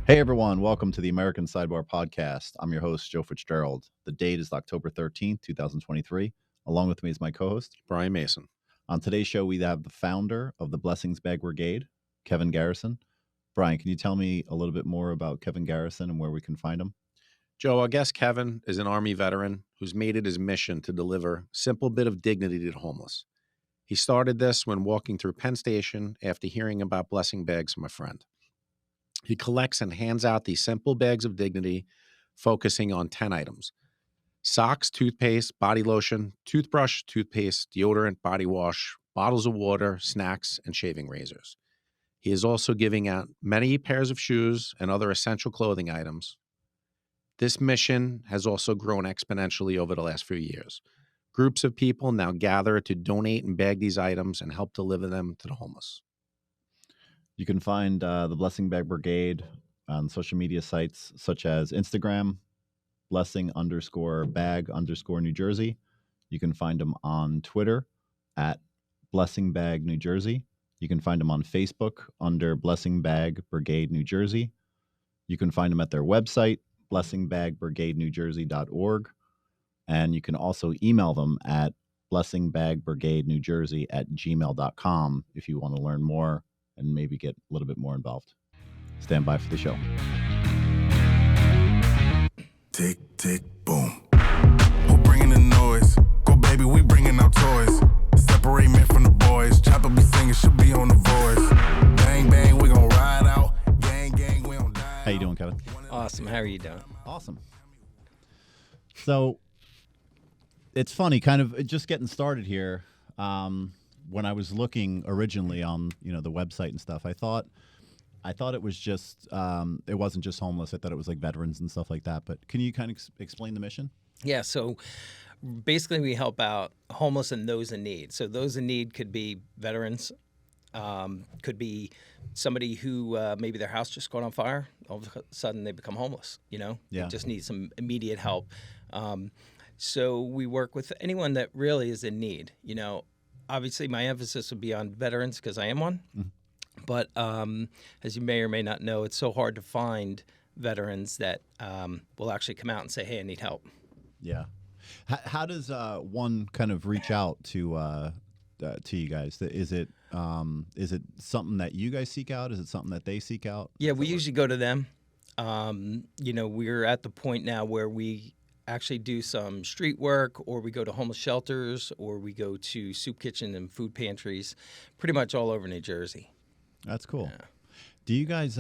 Hey everyone, welcome to the American Sidebar podcast. I'm your host, Joe Fitzgerald. The date is October 13th, 2023. Along with me is my co-host, Brian Mason. On today's show, we have the founder of the Blessings Bag Brigade, Kevin Garrison. Brian, can you tell me a little bit more about Kevin Garrison and where we can find him? Joe, our guest Kevin is an Army veteran who's made it his mission to deliver a simple bit of dignity to the homeless. He started this when walking through Penn Station after hearing about blessing bags from a friend. He collects and hands out these simple bags of dignity, focusing on 10 items: socks, toothpaste, body lotion, toothbrush, toothpaste, deodorant, body wash, bottles of water, snacks, and shaving razors. He is also giving out many pairs of shoes and other essential clothing items. This mission has also grown exponentially over the last few years. Groups of people now gather to donate and bag these items and help deliver them to the homeless. You can find the Blessing Bag Brigade on social media sites such as Instagram, blessing_bag_New Jersey. You can find them on Twitter at Blessing Bag New Jersey. You can find them on Facebook under Blessing Bag Brigade New Jersey. You can find them at their website, blessingbagbrigadenewjersey.org. And you can also email them at blessingbagbrigadenewjersey@gmail.com if you want to learn more and maybe get a little bit more involved. Stand by for the show. Tick, tick, boom. Who bringing the noise? Go, baby, we bringing our toys. Separate men from the boys. Chopper be singing, she'll be on the voice. Bang, bang, we gon' ride out. Gang, gang, we don't die. How you doing, Kevin? Awesome. How are you doing? Awesome. So it's funny, kind of just getting started here. When I was looking originally on, the website and stuff, I thought it was just, it wasn't just homeless. I thought it was like veterans and stuff like that. But can you kind of explain the mission? Yeah. So basically, we help out homeless and those in need. So those in need could be veterans, could be somebody who maybe their house just caught on fire. All of a sudden, they become homeless. Yeah. They just need some immediate help. So we work with anyone that really is in need. Obviously, my emphasis would be on veterans because I am one. Mm-hmm. But as you may or may not know, it's so hard to find veterans that will actually come out and say, "Hey, I need help." Yeah. How does one kind of reach out to you guys? Is it something that you guys seek out? Is it something that they seek out? Yeah, we usually go to them. We're at the point now where we actually do some street work, or we go to homeless shelters, or we go to soup kitchen and food pantries, pretty much all over New Jersey. That's cool. Yeah. Do you guys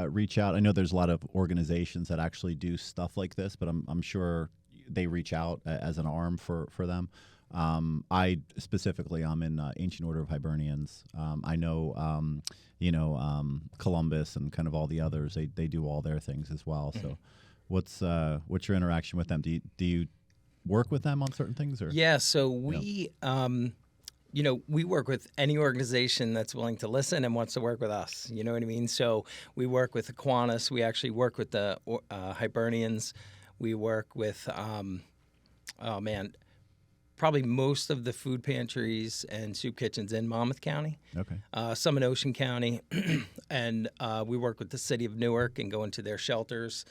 reach out? I know there's a lot of organizations that actually do stuff like this, but I'm sure they reach out as an arm for them. I specifically, I'm in Ancient Order of Hibernians. I know, Columbus and kind of all the others. They do all their things as well. Mm-hmm. So, what's your interaction with them? Do you work with them on certain things? Or yeah, so we we work with any organization that's willing to listen and wants to work with us. You know what I mean? So we work with Aquinas. We actually work with the Hibernians. We work with probably most of the food pantries and soup kitchens in Monmouth County. Okay. Some in Ocean County, and we work with the city of Newark and go into their shelters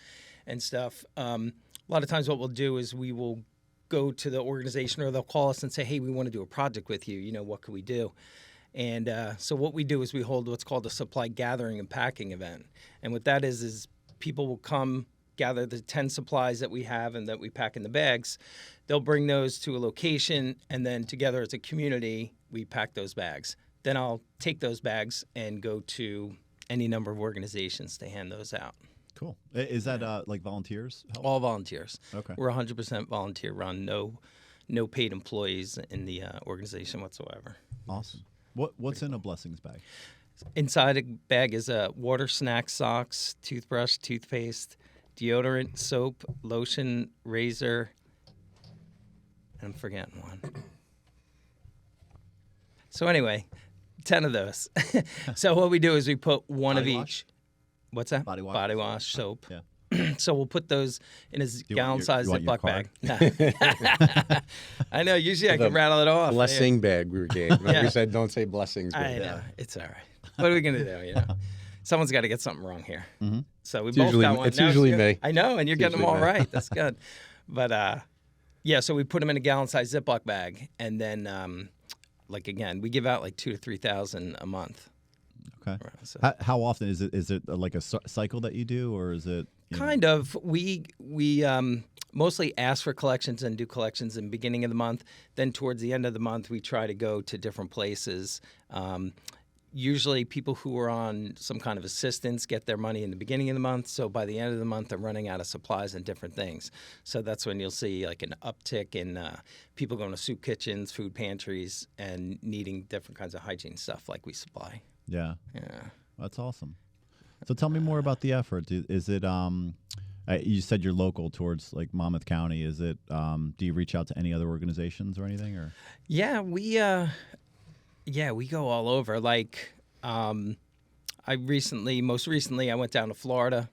and stuff. A lot of times what we'll do is we will go to the organization, or they'll call us and say, "Hey, we want to do a project with you. What can we do?" And so what we do is we hold what's called a supply gathering and packing event. And what that is people will come gather the 10 supplies that we have and that we pack in the bags. They'll bring those to a location, and then together as a community, we pack those bags. Then I'll take those bags and go to any number of organizations to hand those out. Cool. Is that like volunteers? Help? All volunteers. Okay. We're 100% volunteer run. No paid employees in the organization whatsoever. Awesome. What's in a blessings bag? Inside a bag is water, snacks, socks, toothbrush, toothpaste, deodorant, soap, lotion, razor, and I'm forgetting one. So anyway, 10 of those. So what we do is we put one Body of wash? each. What's that? Body wash. Body wash, soap. Yeah. So we'll put those in a gallon-sized Ziploc bag. I know. Usually I can rattle it off. Blessing bag brigade. Like we said, don't say blessings. I know. It's all right. What are we going to do, someone's got to get something wrong here. Mm-hmm. So we It's both usually- got one. it's Now usually you- me. I know, and you're getting them usually all me. right. That's good. But yeah, so we put them in a gallon-sized Ziploc bag, and then like again, we give out like 2,000 to 3,000 a month. Okay. So. How often is it? Is it like a cycle that you do, or is it Kind of. We mostly ask for collections and do collections in the beginning of the month. Then towards the end of the month, we try to go to different places. Usually people who are on some kind of assistance get their money in the beginning of the month. So by the end of the month, they're running out of supplies and different things. So that's when you'll see like an uptick in people going to soup kitchens, food pantries, and needing different kinds of hygiene stuff like we supply. Yeah. Yeah. That's awesome. So tell me more about the effort. Is it you said you're local towards like Monmouth County. Is it do you reach out to any other organizations or anything, or? Yeah, we go all over. Like most recently I went down to Florida,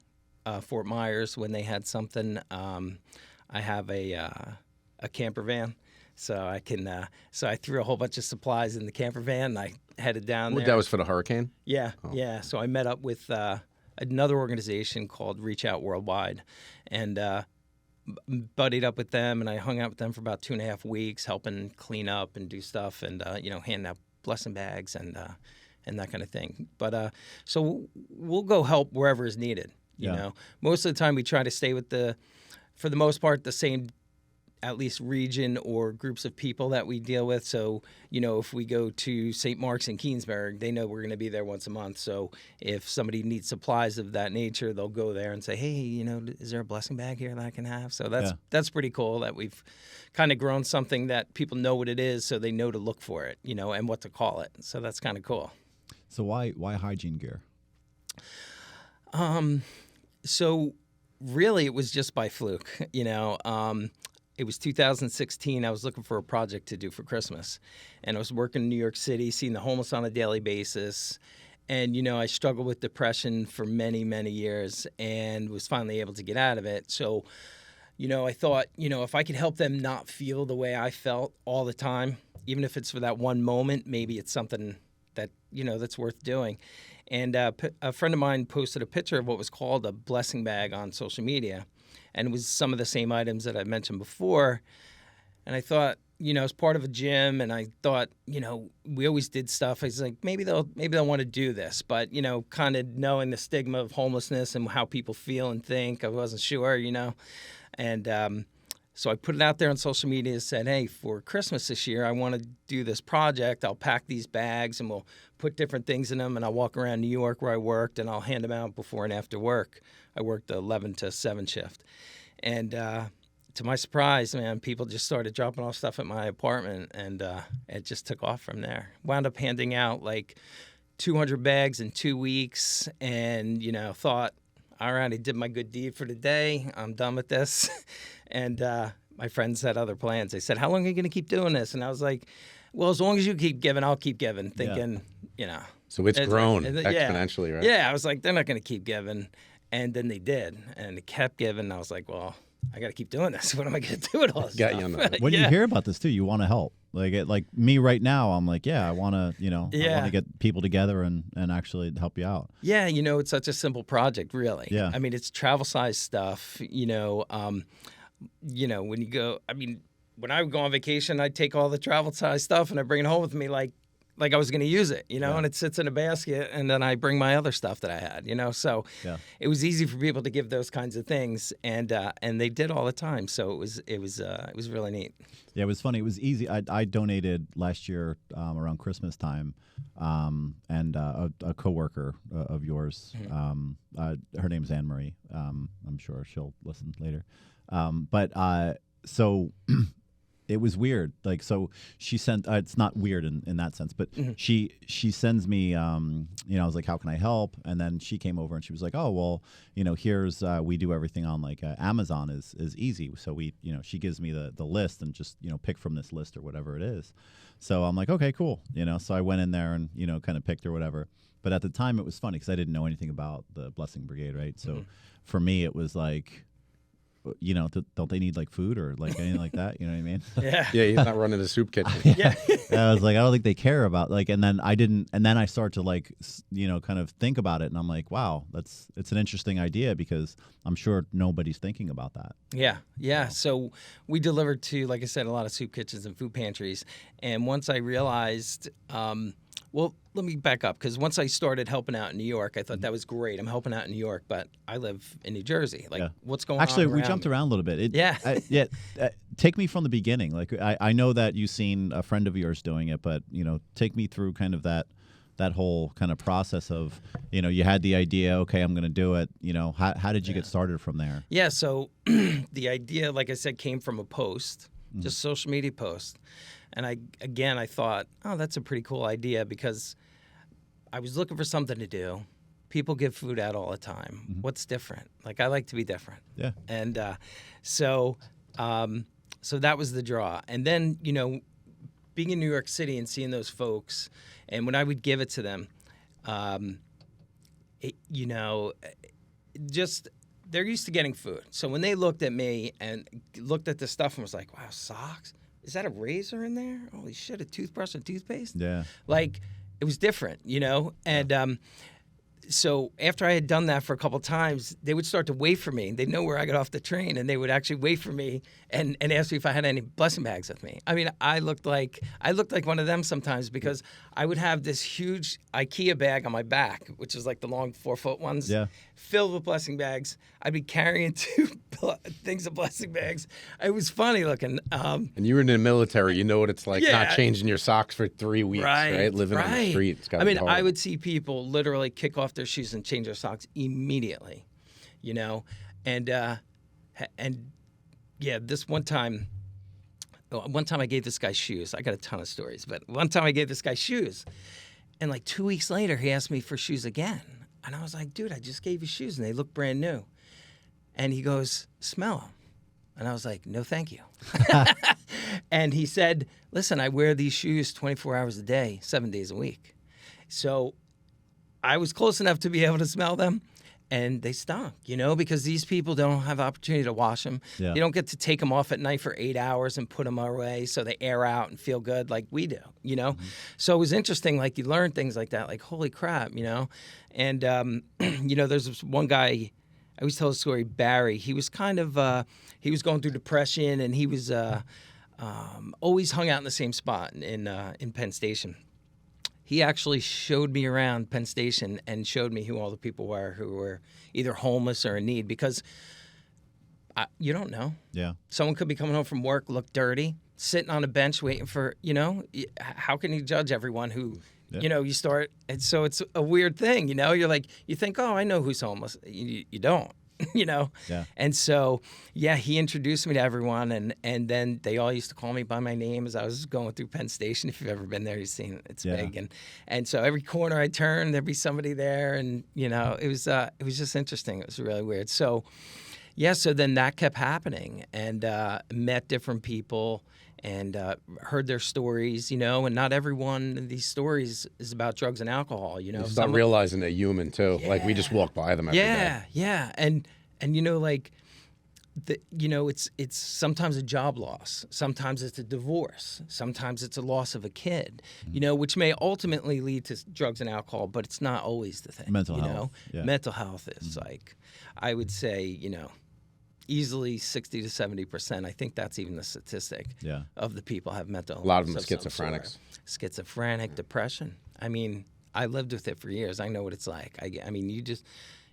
Fort Myers, when they had something. I have a camper van. So I can. So I threw a whole bunch of supplies in the camper van, and I headed down there. That was for the hurricane? Yeah, yeah. So I met up with another organization called Reach Out Worldwide, and buddied up with them, and I hung out with them for about 2.5 weeks, helping clean up and do stuff, and handing out blessing bags and that kind of thing. But so we'll go help wherever is needed. You know, most of the time we try to stay with for the most part, the same, at least region or groups of people that we deal with. So, if we go to St. Mark's in Keansburg, they know we're going to be there once a month. So if somebody needs supplies of that nature, they'll go there and say, hey, is there a blessing bag here that I can have? So that's pretty cool that we've kind of grown something that people know what it is, so they know to look for it, and what to call it. So that's kind of cool. So why hygiene gear? So really it was just by fluke, It was 2016. I was looking for a project to do for Christmas. And I was working in New York City, seeing the homeless on a daily basis. And, I struggled with depression for many, many years and was finally able to get out of it. So, I thought, if I could help them not feel the way I felt all the time, even if it's for that one moment, maybe it's something that, that's worth doing. And a friend of mine posted a picture of what was called a blessing bag on social media. And it was some of the same items that I mentioned before. And I thought, as part of a gym, and I thought, we always did stuff. I was like, maybe they'll want to do this. But, kind of knowing the stigma of homelessness and how people feel and think, I wasn't sure, And so I put it out there on social media and said, hey, for Christmas this year, I want to do this project. I'll pack these bags and we'll put different things in them. And I'll walk around New York where I worked, and I'll hand them out before and after work. I worked the 11 to 7 shift. And to my surprise, man, people just started dropping off stuff at my apartment, and it just took off from there. Wound up handing out like 200 bags in 2 weeks, and, thought, all right, I did my good deed for the day. I'm done with this. And my friends had other plans. They said, how long are you going to keep doing this? And I was like, well, as long as you keep giving, I'll keep giving, thinking, So it's grown exponentially, right? Yeah, I was like, they're not going to keep giving. And then they did, and they kept giving. And I was like, well, I got to keep doing this. What am I going to do with all this Got stuff? you on that. When you hear about this too, you want to help. Like me right now, I'm like, I want to, I want to get people together and actually help you out. Yeah, it's such a simple project, really. Yeah. I mean, it's travel-size stuff. When you go, when I would go on vacation, I'd take all the travel-size stuff and I bring it home with me, like I was going to use it, and it sits in a basket, and then I bring my other stuff that I had, so it was easy for people to give those kinds of things, and they did all the time, so it was really neat. Yeah, it was funny. It was easy. I donated last year around Christmas time, and a coworker of yours, her name's Anne Marie. I'm sure she'll listen later, but so. It was weird. So she sent. It's not weird in that sense, but she sends me. I was like, "How can I help?" And then she came over and she was like, "Oh, well, here's we do everything on Amazon is easy." So she gives me the list and just pick from this list or whatever it is. So I'm like, "Okay, cool." So I went in there and kind of picked or whatever. But at the time, it was funny because I didn't know anything about the Blessing Brigade, right? So for me, it was like, you know, don't they need like food or like anything like that? You know what I mean? Yeah. Yeah, he's not running a soup kitchen. Yeah. I was like, I don't think they care about like, and then I start to like, you know, kind of think about it, and I'm like, wow, it's an interesting idea because I'm sure nobody's thinking about that. Yeah, yeah. So we delivered to, like I said, a lot of soup kitchens and food pantries. And once I realized, well, let me back up, because once I started helping out in New York, I thought that was great. I'm helping out in New York, but I live in New Jersey. Like, what's going on? Actually, we around jumped me? around a little bit. Yeah. Take me from the beginning. Like, I know that you've seen a friend of yours doing it, but you know, take me through kind of that whole kind of process of, you know, you had the idea, okay, I'm going to do it. You know, how did you get started from there? Yeah, so the idea, like I said, came from a post, just social media post. And I thought, oh, that's a pretty cool idea, because I was looking for something to do. People give food out all the time. What's different? Like, I like to be different. Yeah. And so that was the draw. And then, you know, being in New York City and seeing those folks, and when I would give it to them, you know, just they're used to getting food. So when they looked at me and looked at the stuff and was like, wow, socks? Is that a razor in there? Holy shit, a toothbrush and toothpaste? Yeah. Like, it was different, you know? And so after I had done that for a couple of times, they would start to wait for me. They'd know where I got off the train, and they would actually wait for me and ask me if I had any blessing bags with me. I mean, I looked like one of them sometimes, because I would have this huge IKEA bag on my back, which is like the long 4-foot ones, filled with blessing bags. I'd be carrying 2 things of blessing bags. It was funny looking. And you were in the military. You know what it's like, not changing your socks for 3 weeks, right? Living on the street. It's gotta be hard. I would see people literally kick off their shoes and change their socks immediately, you know? And yeah, this one time I gave this guy shoes. I got a ton of stories, but one time I gave this guy shoes, and like 2 weeks later, he asked me for shoes again. And I was like, dude, I just gave you shoes and they look brand new. And he goes, smell them. And I was like, no, thank you. And he said, listen, I wear these shoes 24 hours a day, 7 days a week. So I was close enough to be able to smell them, and they stunk, you know, because these people don't have opportunity to wash them. Yeah. They don't get to take them off at night for 8 hours and put them away so they air out and feel good like we do, you know? So it was interesting, like, you learn things like that, like, holy crap, you know? And, you know, there's this one guy, I always tell the story, Barry. He was kind of, he was going through depression, and he was always hung out in the same spot in Penn Station. He actually showed me around Penn Station and showed me who all the people were who were either homeless or in need, because you don't know. Yeah. Someone could be coming home from work, look dirty, sitting on a bench waiting for, you know, how can you judge everyone who, you know, you start, and so it's a weird thing, you know, you're like, you think, oh, I know who's homeless. You don't. You know? Yeah. And so, yeah, he introduced me to everyone, and then they all used to call me by my name as I was going through Penn Station. If you've ever been there, you've seen it. It's big. And so every corner I turned, there'd be somebody there, and, you know, it was just interesting. It was really weird. So, yeah, so then that kept happening, and met different people and heard their stories, you know, and not every one of these stories is about drugs and alcohol, you know. You start realizing they're human, too. Yeah. Like, we just walk by them every day. Yeah. And you know, like, you know, it's sometimes a job loss. Sometimes it's a divorce. Sometimes it's a loss of a kid, you know, which may ultimately lead to drugs and alcohol, but it's not always the thing. Mental you health. know? Yeah. Mental health is like, I would say, you know, easily 60 to 70%. I think that's even the statistic of the people have mental illness. A lot of them are some schizophrenics. sort. Schizophrenic, depression. I mean, I lived with it for years. I know what it's like. I mean, you just,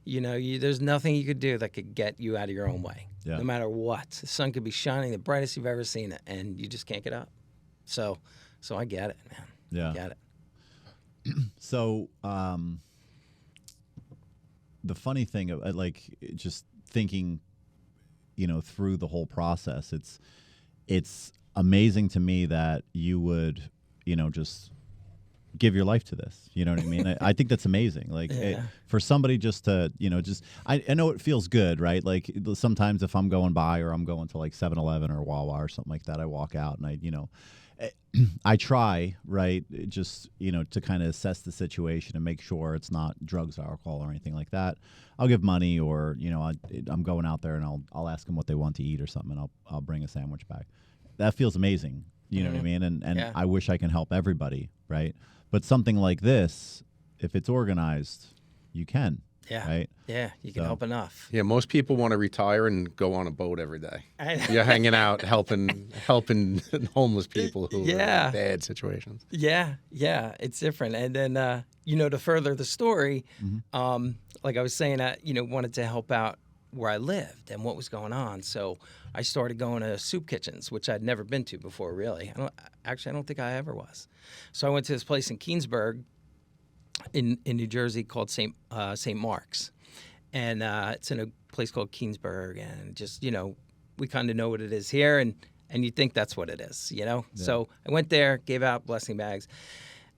you know, there's nothing you could do that could get you out of your own way, no matter what. The sun could be shining the brightest you've ever seen it, and you just can't get up. So I get it, man. Yeah. I get it. So the funny thing, like, just thinking, you know, through the whole process, it's amazing to me that you would, you know, just give your life to this. You know what I mean? I think that's amazing. Like, for somebody just to, you know, just, I know it feels good, right? Like, sometimes if I'm going by or I'm going to like 7-Eleven or Wawa or something like that, I walk out and I, you know, I try, right, just, to kind of assess the situation and make sure it's not drugs, alcohol, or anything like that. I'll give money, or, I'm going out there and I'll ask them what they want to eat or something, and I'll bring a sandwich back. That feels amazing. You know what I mean? And Yeah. I wish I can help everybody, right? But something like this, if it's organized, you can. Yeah. Right? Yeah, you can help enough. Yeah, most people want to retire and go on a boat every day. I- You're hanging out, helping homeless people who are Yeah. in bad situations. Yeah, it's different. And then, to further the story, like I was saying, I, wanted to help out where I lived and what was going on. So I started going to soup kitchens, which I'd never been to before, really. I don't think I ever was. So I went to this place in Keensburg in New Jersey called St. Mark's. And it's in a place called Keensburg. And just, we kind of know what it is here. And you think that's what it is, So I went there, gave out blessing bags.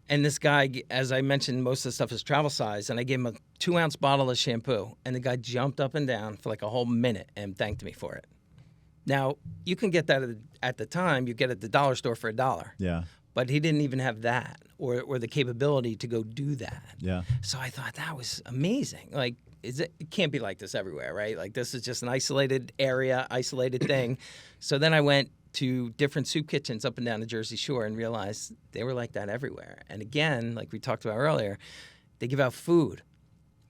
And this guy, as I mentioned, most of the stuff is travel size. And I gave him a 2-ounce bottle of shampoo. And the guy jumped up and down for like a whole minute and thanked me for it. Now, you can get that at the time. You get it at the dollar store for $1. Yeah. But he didn't even have that or the capability to go do that. Yeah. So I thought that was amazing. Like, it can't be like this everywhere, right? Like, this is just an isolated area, isolated thing. So then I went to different soup kitchens up and down the Jersey Shore and realized they were like that everywhere. And again, like we talked about earlier, they give out food,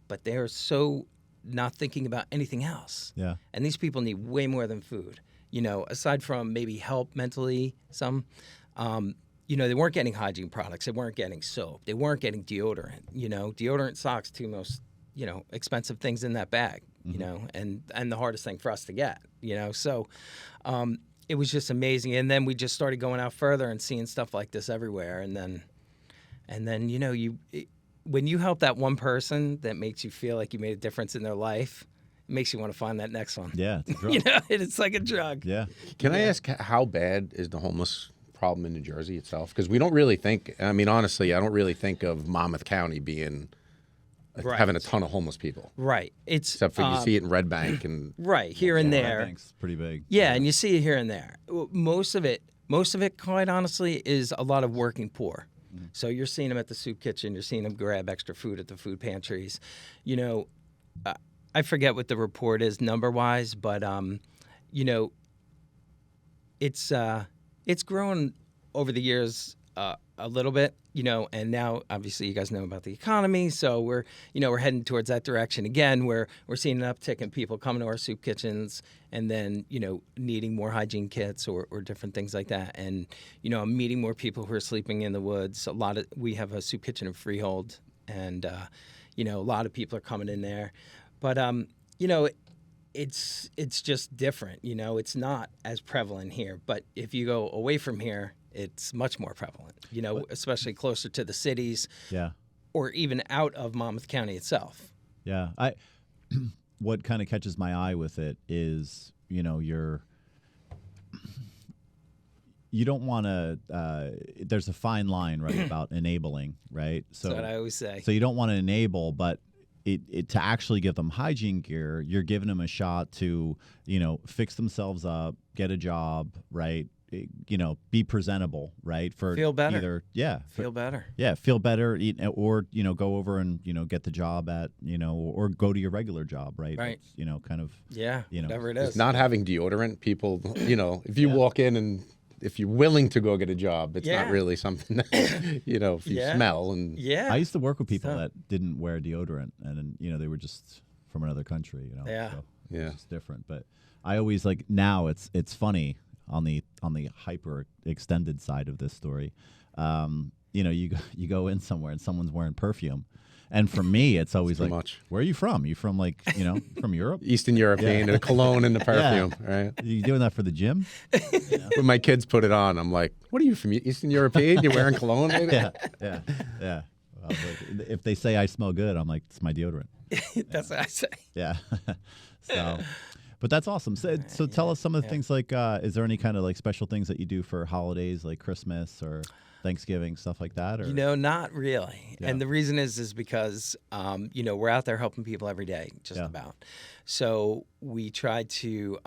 but they are so not thinking about anything else. Yeah. And these people need way more than food. Aside from maybe help mentally, some, they weren't getting hygiene products. They weren't getting soap. They weren't getting deodorant. Deodorant, socks, two most, expensive things in that bag, and the hardest thing for us to get, So it was just amazing. And then we just started going out further and seeing stuff like this everywhere. And then when you help that one person that makes you feel like you made a difference in their life, it makes you want to find that next one. Yeah. It's a drug. It's like a drug. Yeah. Can I ask, how bad is the homeless problem in New Jersey itself? Because we don't really think, honestly, I don't really think of Monmouth County being having a ton of homeless people. Right. Except for you see it in Red Bank and right here and there. Thanks. Pretty big. Yeah, and you see it here and there. Most of it, quite honestly, is a lot of working poor. So you're seeing them at the soup kitchen. You're seeing them grab extra food at the food pantries. I forget what the report is number-wise, but it's grown over the years a little bit, and now obviously you guys know about the economy, so we're heading towards that direction again, where we're seeing an uptick in people coming to our soup kitchens and then, needing more hygiene kits or different things like that. And, I'm meeting more people who are sleeping in the woods. We have a soup kitchen in Freehold, and, a lot of people are coming in there. But, it's just different, it's not as prevalent here. But if you go away from here, it's much more prevalent, especially closer to the cities. Yeah. Or even out of Monmouth County itself. Yeah. What kind of catches my eye with it is, you don't want to, there's a fine line, right, about enabling, right? So that's what I always say. So you don't want to enable, but to actually give them hygiene gear, you're giving them a shot to, fix themselves up, get a job, right? Be presentable, right? For feel better. Feel better. Yeah, feel better, or go over and get the job at or go to your regular job, right? Right. It's, kind of whatever it is. It's not having deodorant. People, if you walk in and if you're willing to go get a job, it's not really something that, if you smell. And I used to work with people that didn't wear deodorant, and they were just from another country, Yeah. So yeah, it's different. But I always now it's funny. On the hyper extended side of this story, you go in somewhere and someone's wearing perfume, and for me it's always like, much. Where are you from? You from from Europe? Eastern European, and a cologne and the perfume, right? Are you doing that for the gym? When my kids put it on, I'm like, "What are you from? Eastern European? You're wearing cologne?" Baby? Yeah. Well, if they say I smell good, I'm like, it's my deodorant. That's what I say. Yeah. So. But that's awesome. So tell us some of the things like, is there any kind of special things that you do for holidays like Christmas or Thanksgiving, stuff like that? Or? Not really. Yeah. And the reason is because, we're out there helping people every day, just about. So we try to,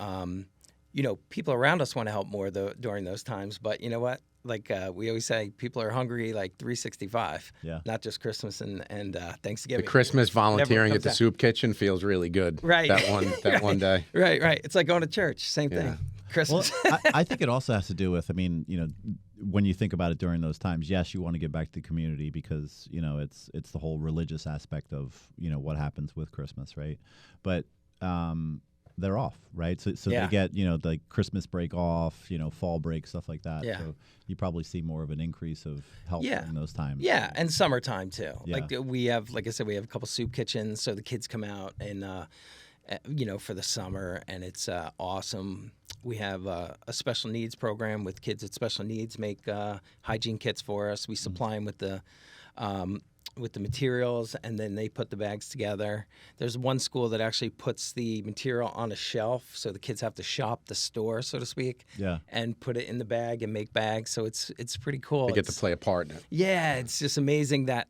people around us want to help more during those times. But you know what? we always say, people are hungry like 365. Yeah. Not just Christmas and The Thanksgiving. Christmas volunteering comes at the out. soup kitchen feels really good. Right. That one day. Right. It's like going to church. Same Yeah. thing. Well, Christmas. I think it also has to do with, I mean, when you think about it during those times, yes, you want to give back to the community because, it's the whole religious aspect of, what happens with Christmas, right? But they're off, right? So Yeah. they get, the Christmas break off, fall break, stuff like that. Yeah. So you probably see more of an increase of help Yeah. during those times. Yeah, and summertime too. Yeah. Like I said, we have a couple soup kitchens, so the kids come out and for the summer, and it's awesome. We have a special needs program with kids with special needs make hygiene kits for us. We supply them with the materials, and then they put the bags together. There's one school that actually puts the material on a shelf, so the kids have to shop the store, so to speak, Yeah. and put it in the bag and make bags. So it's pretty cool. They get to play a part in it. Yeah, it's just amazing that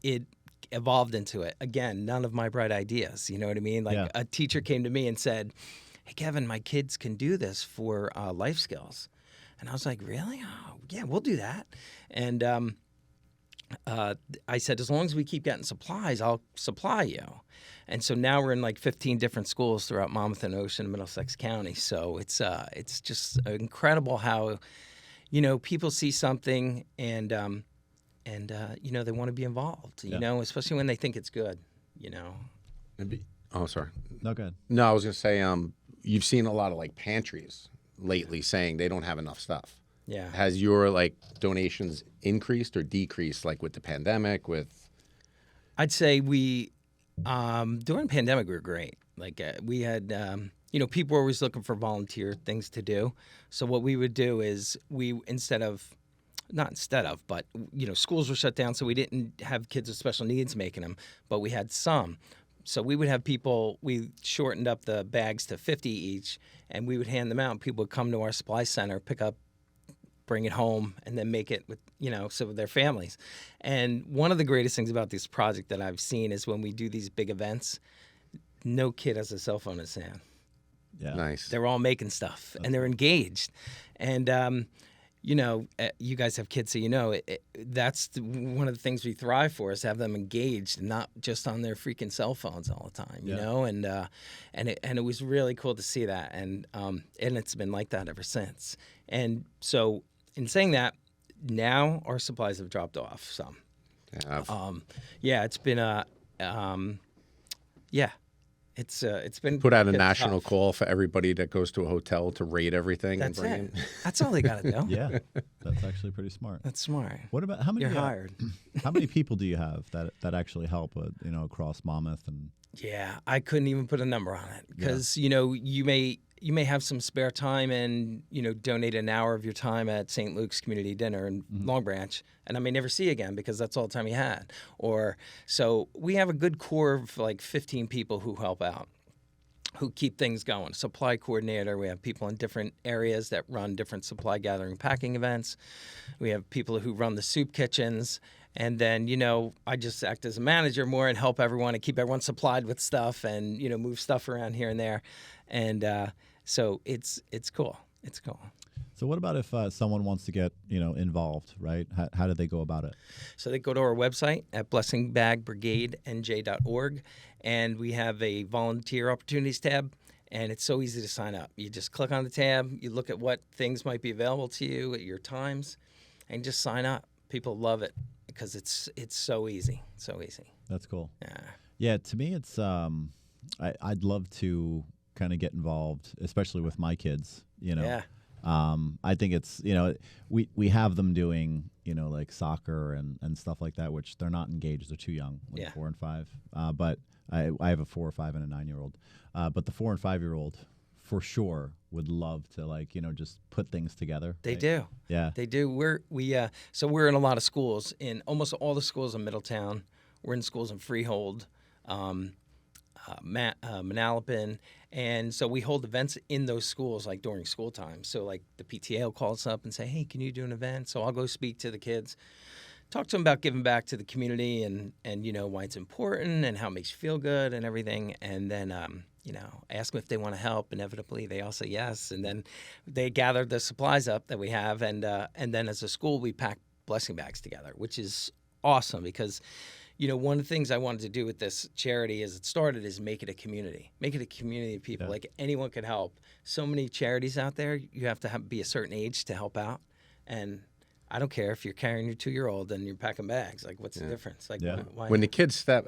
it evolved into it. Again, none of my bright ideas. You know what I mean? Like Yeah. a teacher came to me and said, "Hey, Kevin, my kids can do this for life skills," and I was like, "Really? Oh, yeah, we'll do that." And I said, "As long as we keep getting supplies, I'll supply you." And so now we're in like 15 different schools throughout Monmouth and Ocean, and Middlesex County. So it's just incredible how, people see something and they want to be involved. Yeah. Especially when they think it's good. Oh, sorry. No, good. No, I was going to say, you've seen a lot of like pantries lately saying they don't have enough stuff. Yeah. Has your like donations increased or decreased, like with the pandemic? I'd say we during pandemic we were great. Like we had people were always looking for volunteer things to do. So what we would do is but schools were shut down, so we didn't have kids with special needs making them, but we had some. So we would have people, we shortened up the bags to 50 each, and we would hand them out. People would come to our supply center, pick up, bring it home, and then make it with their families. And one of the greatest things about this project that I've seen is when we do these big events, no kid has a cell phone in his hand. Yeah. Nice. They're all making stuff, and they're engaged. And you guys have kids, so that's one of the things we thrive for, is to have them engaged and not just on their freaking cell phones all the time. And it was really cool to see that, and it's been like that ever since. And so, in saying that, now our supplies have dropped off some. It's been it's been Put out a been national tough. call for everybody that goes to a hotel to rate everything That's and bring it. in. That's all they got to do. Yeah. That's actually pretty smart. That's smart. What about how many? You're hired. How many people do you have that actually help? Across Monmouth and. Yeah, I couldn't even put a number on it because you may have some spare time and donate an hour of your time at St. Luke's Community Dinner in Long Branch, and I may never see you again because that's all the time you had. So we have a good core of like 15 people who help out, who keep things going. Supply coordinator. We have people in different areas that run different supply gathering packing events. We have people who run the soup kitchens. And then, I just act as a manager more and help everyone and keep everyone supplied with stuff and, move stuff around here and there. And so it's cool. It's cool. So what about if someone wants to get, involved, right? How do they go about it? So they go to our website at blessingbagbrigadenj.org, and we have a volunteer opportunities tab, and it's so easy to sign up. You just click on the tab, you look at what things might be available to you at your times, and just sign up. People love it because it's so easy. So easy. That's cool. Yeah. Yeah, to me, it's I'd love to kind of get involved, especially with my kids. Yeah. I think it's we have them doing like soccer and stuff like that, which they're not engaged. They're too young, like 4 and 5. But I have a 4 or 5 and a 9-year-old. But the 4 and 5-year-old for sure would love to just put things together. They right? do. Yeah. They do. We're in a lot of schools, in almost all the schools in Middletown. We're in schools in Freehold, Manalapan, and so we hold events in those schools like during school time. So like the PTA will call us up and say, "Hey, can you do an event?" So I'll go speak to the kids. talk to them about giving back to the community and why it's important and how it makes you feel good and everything. And then, ask them if they want to help. Inevitably, they all say yes. And then they gather the supplies up that we have. And then as a school, we pack blessing bags together, which is awesome because, one of the things I wanted to do with this charity as it started is make it a community. Make it a community of people. Like anyone could help. So many charities out there, you have to be a certain age to help out. And I don't care if you're carrying your 2-year-old and you're packing bags. Like, what's the difference? Like, why when the kids step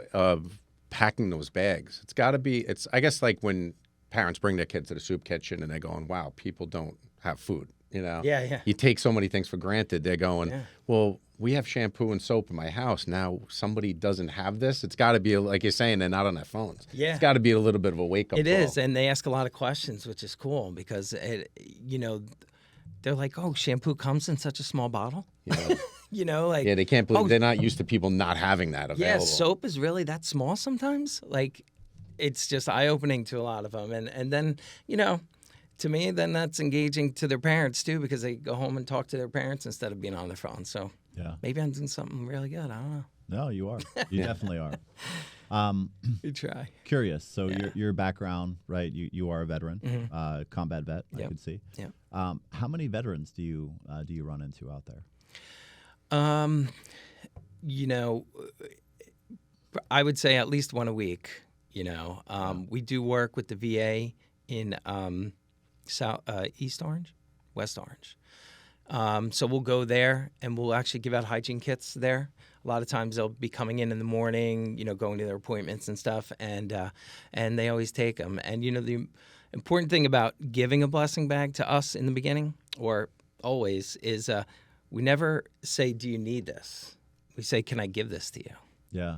packing those bags, it's got to be. I guess like when parents bring their kids to the soup kitchen and they're going, "Wow, people don't have food." Yeah. You take so many things for granted. They're going, well, we have shampoo and soap in my house. Now somebody doesn't have this. It's got to be, like you're saying, they're not on their phones. Yeah. It's got to be a little bit of a wake-up call. It is, and they ask a lot of questions, which is cool because, they're like, oh, shampoo comes in such a small bottle? Like... Yeah, they can't believe they're not used to people not having that available. Yeah, soap is really that small sometimes. Like, it's just eye-opening to a lot of them. And then, to me, then that's engaging to their parents, too, because they go home and talk to their parents instead of being on their phone. So maybe I'm doing something really good. I don't know. No, you are. You definitely are. You try. Curious. So your background, right? You are a veteran, combat vet. I could see. Yeah. How many veterans do you run into out there? I would say at least one a week. We do work with the VA in East Orange, West Orange. So we'll go there and we'll actually give out hygiene kits there. A lot of times they'll be coming in the morning, going to their appointments and stuff, and they always take them. And the important thing about giving a blessing bag to us in the beginning, or always, is we never say, "Do you need this?" We say, "Can I give this to you?" Yeah.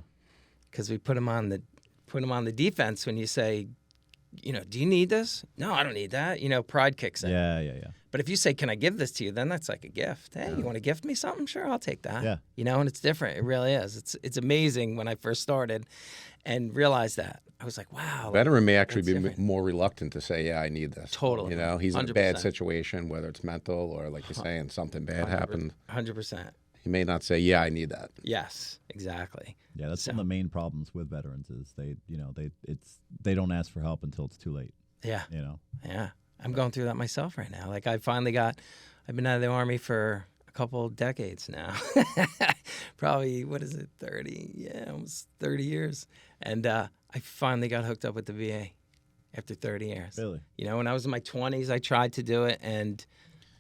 Because we put them on the defense when you say, "Do you need this?" "No, I don't need that." Pride kicks in. Yeah. But if you say, "Can I give this to you?" then that's like a gift. Hey, you want to gift me something? Sure, I'll take that. Yeah. And it's different. It really is. It's amazing when I first started and realized that. I was like, wow. Veteran may actually be different. more reluctant to say, "Yeah, I need this." Totally. He's in a 100%. bad situation, whether it's mental or, like you're saying, something bad happened. 100%. He may not say, "Yeah, I need that." Yes, exactly. Yeah, that's one of the main problems with veterans is they don't ask for help until it's too late. Yeah. Yeah. I'm going through that myself right now. Like I've been out of the Army for a couple decades now. Probably, 30? Yeah, almost 30 years. And I finally got hooked up with the VA after 30 years. Really? When I was in my 20s, I tried to do it. And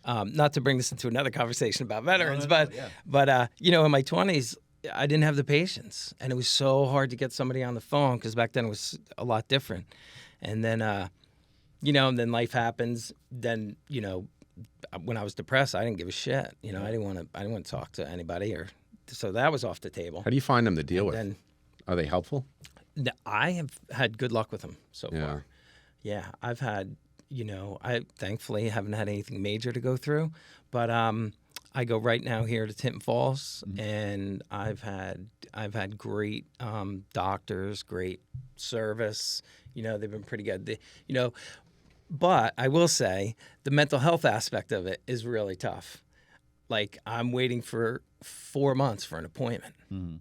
not to bring this into another conversation about veterans, but in my 20s, I didn't have the patience. And it was so hard to get somebody on the phone because back then it was a lot different. And then, and then life happens. Then, when I was depressed, I didn't give a shit. I didn't want to talk to anybody, so that was off the table. How do you find them to deal with? Then, Are they helpful? I have had good luck with them so Yeah. far. Yeah, I've had, I thankfully haven't had anything major to go through, but I go right now here to Tinton Falls, and I've had great doctors, great service. They've been pretty good. But I will say the mental health aspect of it is really tough. Like I'm waiting for 4 months for an appointment. Mm-hmm.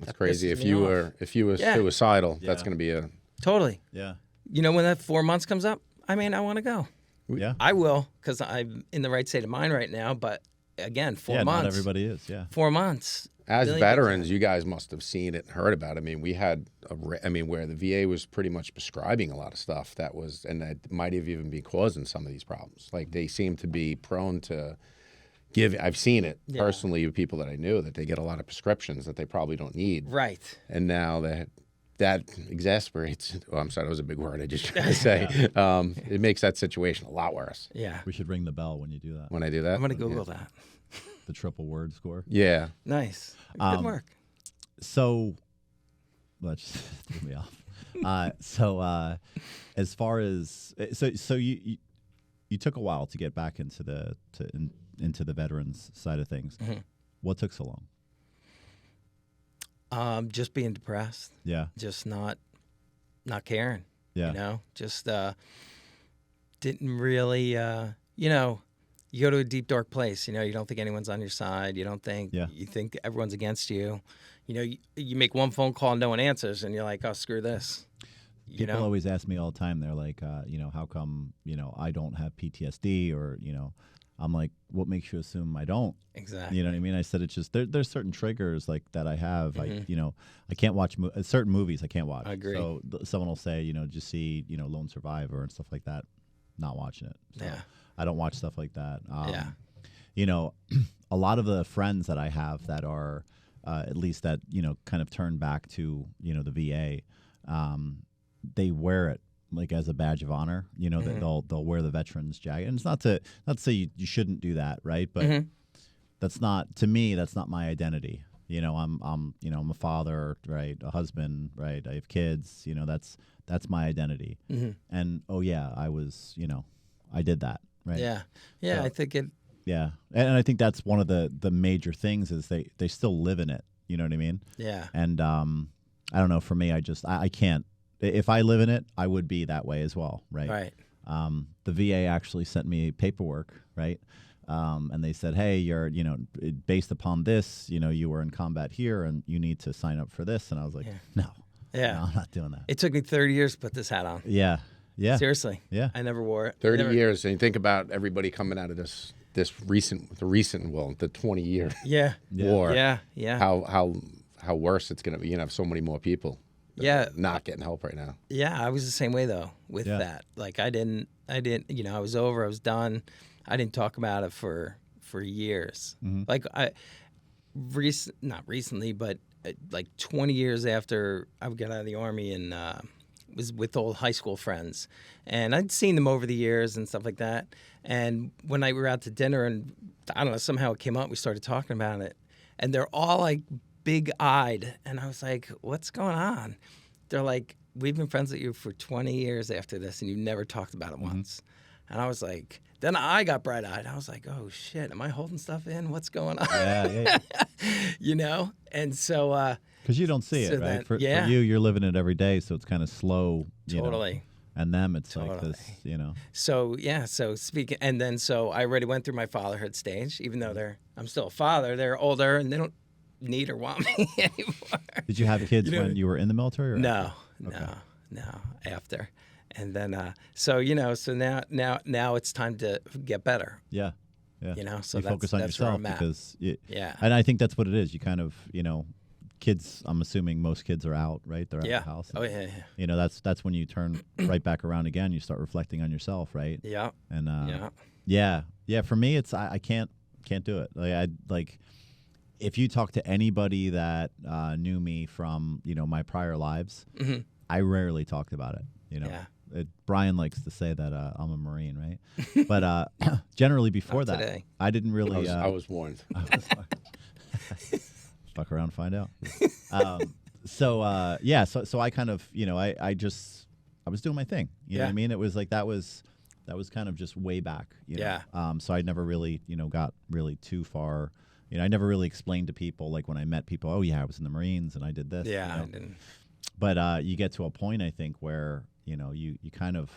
That's crazy. pisses If me you off. were suicidal, that's going to be a Totally. Yeah. When that 4 months comes up, I want to go. Yeah. I will because I'm in the right state of mind right now. But again, 4 months. Not everybody is. Yeah. 4 months. As Really veterans, you guys must have seen it and heard about it. I mean, we had, where the VA was pretty much prescribing a lot of stuff that might have even been causing some of these problems. Like they seem to be prone to I've seen it personally with people that I knew that they get a lot of prescriptions that they probably don't need. Right. And now that exasperates. Oh, I'm sorry, that was a big word I just tried to say. It makes that situation a lot worse. Yeah. We should ring the bell when you do that. When I do that, I'm going to Google that. The triple word score. Yeah. Nice. Good work. So, that just threw me off. As far as you took a while to get back into the veterans side of things. Mm-hmm. What took so long? Just being depressed. Yeah. Just not caring. Yeah. Just didn't really. you go to a deep, dark place. You know, you don't think anyone's on your side. You don't think, Yeah. you think everyone's against you. You know, you make one phone call and no one answers, and you're like, oh, screw this. You People know? always ask me all the time. They're like, how come, I don't have PTSD, or, I'm like, what makes you assume I don't? Exactly. You know what I mean? I said it's just there's certain triggers like that I have. Mhm. I can't watch certain movies. I can't watch. I agree. So someone will say, just see, Lone Survivor and stuff like that. Not watching it. So Yeah. I don't watch stuff like that. Yeah. A lot of the friends that I have that are at least that kind of turn back to the VA, they wear it like as a badge of honor. That they'll wear the veterans jacket, and it's not to say you shouldn't do that, right? But that's not, to me, that's not my identity. I'm a father, right? A husband, right? I have kids. That's my identity. And I was, I did that, right? Yeah. Yeah. So- I think it. Yeah, and I think that's one of the major things is they still live in it. You know what I mean? Yeah. And I don't know. For me, I can't. If I live in it, I would be that way as well, right? Right. The VA actually sent me paperwork, right? And they said, hey, you're based upon this, you were in combat here, and you need to sign up for this. And I was like, no, I'm not doing that. It took me 30 years to put this hat on. Yeah. Seriously. Yeah. I never wore it. 30 years, and you think about everybody coming out of the 20 year Yeah. war. Yeah. Yeah. How worse it's gonna be. You have so many more people. Yeah. Not getting help right now. Yeah, I was the same way though with that. Like I didn't, I was over, I was done. I didn't talk about it for years. Like not recently, but like 20 years after I got out of the Army, and was with old high school friends, and I'd seen them over the years and stuff like that. And when we were out to dinner, and I don't know, somehow it came up, we started talking about it, and they're all like big-eyed, and I was like, what's going on? They're like, we've been friends with you for 20 years after this, and you never talked about it once. And I was like, then I got bright-eyed. I was like, oh, shit, am I holding stuff in? What's going on? Yeah. And so... Because you don't see it, So right? then- For yeah. you, you're living it every day, so it's kind of slow. Totally. And them, it's like Totally. this, So speaking, and then so I already went through my fatherhood stage, even though I'm still a father. They're older, and they don't need or want me anymore. Did you have kids when you were in the military? Or No, Okay. no, after. And then, so now it's time to get better. Yeah. Yeah. So you focus on that's where yourself I'm at. because, Yeah. and I think that's what it is. You kind of, kids, I'm assuming most kids are out, right? They're out Yeah. of the house. Oh, yeah. That's when you turn right back around again. You start reflecting on yourself, right? Yeah. And Yeah. yeah. For me, it's I can't do it. Like if you talk to anybody that knew me from my prior lives, I rarely talked about it. Yeah. Brian likes to say that I'm a Marine, right? But generally before Not that, today. I didn't really. I was warned. Fuck around, find out. So I kind of, I was doing my thing. You know what I mean? It was like that was kind of just way back. Yeah. So I never really, got really too far. I never really explained to people, like when I met people, oh yeah, I was in the Marines and I did this. Yeah. I didn't. But you get to a point, I think, where you kind of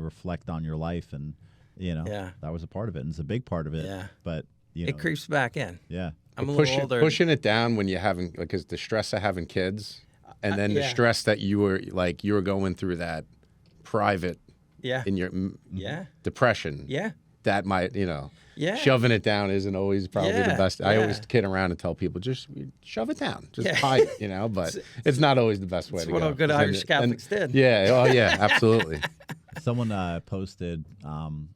reflect on your life, and that was a part of it, and it's a big part of it. Yeah. But It creeps back in. Yeah. I'm a little older. Pushing it down when you're having, because the stress of having kids, and then the yeah. stress that you were going through that private Yeah. in your Yeah. depression. Yeah. That might, Yeah. shoving it down isn't always probably the Yeah, best. I yeah. always kid around and tell people, just shove it down, just Yeah. hide it, but it's not always the best way It's to what go. all good Irish Catholics did. Yeah, oh yeah, absolutely. Someone posted. I'm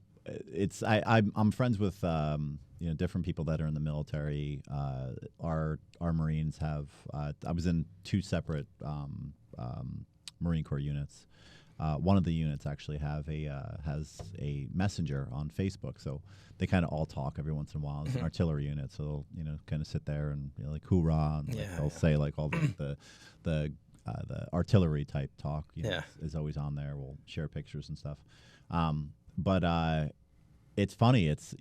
friends with different people that are in the military. Our Marines have. I was in two separate Marine Corps units. One of the units actually has a messenger on Facebook, so they kind of all talk every once in a while. It's an artillery unit, so they'll kind of sit there and like hoorah, and they'll say like all the artillery type talk. Is always on there. We'll share pictures and stuff. But it's funny. It's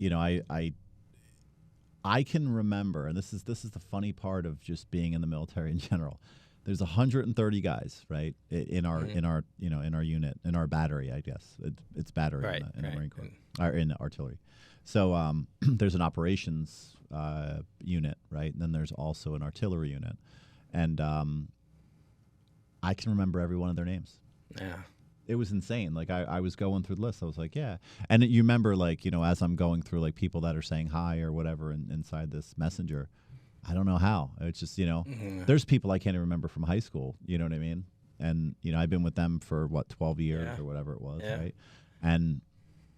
I can remember, and this is the funny part of just being in the military in general. there's 130 guys, right, in our in our in our unit, in our battery, I guess it's battery Right, in the right. Marine Corps or in the artillery. So there's an operations unit, right, and then there's also an artillery unit, and I can remember every one of their names. Yeah. It was insane. Like I was going through the list. I was like, yeah. And you remember, like, as I'm going through, like, people that are saying hi or whatever inside this messenger, I don't know how. It's just, there's people I can't even remember from high school. You know what I mean? And, I've been with them for 12 years or whatever it was. Yeah. Right. And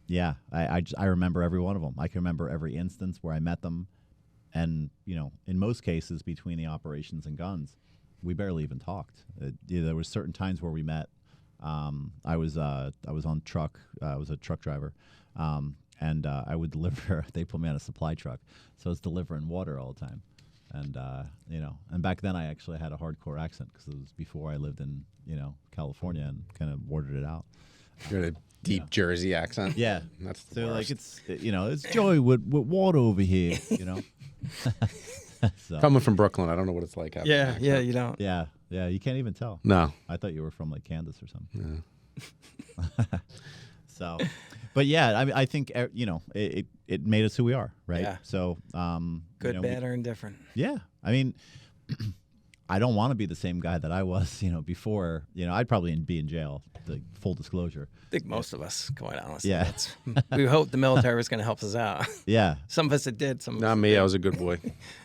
yeah, I remember every one of them. I can remember every instance where I met them. And, in most cases between the operations and guns, we barely even talked. There was certain times where we met. I was on truck. I was a truck driver, and I would deliver. They put me on a supply truck, so I was delivering water all the time. And and back then I actually had a hardcore accent because it was before I lived in California and kind of warded it out. You had a deep Jersey accent. Yeah, That's the so worst. like it's Joey with water over here. So, Coming from Brooklyn, I don't know what it's like. having an accent. Yeah, you don't. yeah, you can't even tell. No. I thought you were from like Kansas or something. Yeah. So, but yeah, I think it made us who we are, right? Yeah. So, Good, bad, or indifferent. yeah. I mean, I don't want to be the same guy that I was, before. I'd probably be in jail. Like, full disclosure. I think most of us, quite honestly. Yeah. We hope the military was going to help us out. Yeah. Some of us it did. Some of Not us me. I was a good boy.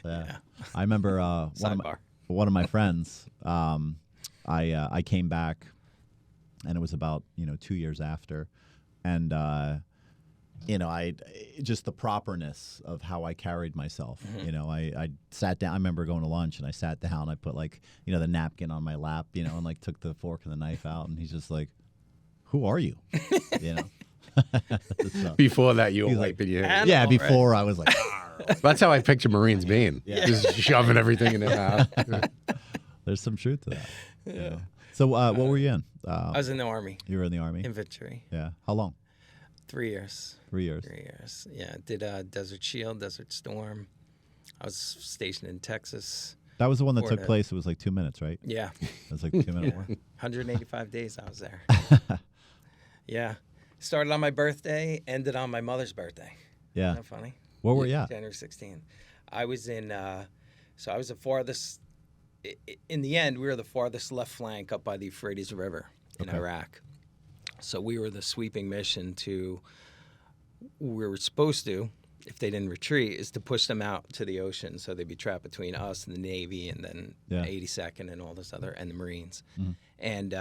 Yeah. I remember Sidebar. one of my friends. I came back, and it was about 2 years after, and I just the properness of how I carried myself. I sat down. I remember going to lunch, and I sat down. I put like the napkin on my lap, and like took the fork and the knife out, and he's just like, "Who are you?" So, Before that, you were He's like, wiping your "Animal, hands. yeah, right?" before I was like, That's how I picture Marines being. Yeah. Just shoving everything in their mouth. there's some truth to that. Yeah. So what were you in? I was in the Army, You were in the Army. infantry. Yeah. How long? 3 years. 3 years. 3 years. Yeah. Did Desert Shield, Desert Storm. I was stationed in Texas. That was the one that Or took the- place. It was like 2 minutes, right? Yeah. It was like 2 minute war. 185 days I was there. Yeah. Started on my birthday, ended on my mother's birthday. Yeah. Isn't that funny? Where were you at? January 16th. I was in, so I was the farthest, in the end, we were the farthest left flank up by the Euphrates River in Okay. Iraq. So we were the sweeping mission we were supposed to, if they didn't retreat, is to push them out to the ocean so they'd be trapped between us and the Navy and then Yeah. 82nd and all this other, and the Marines. Mhm. And,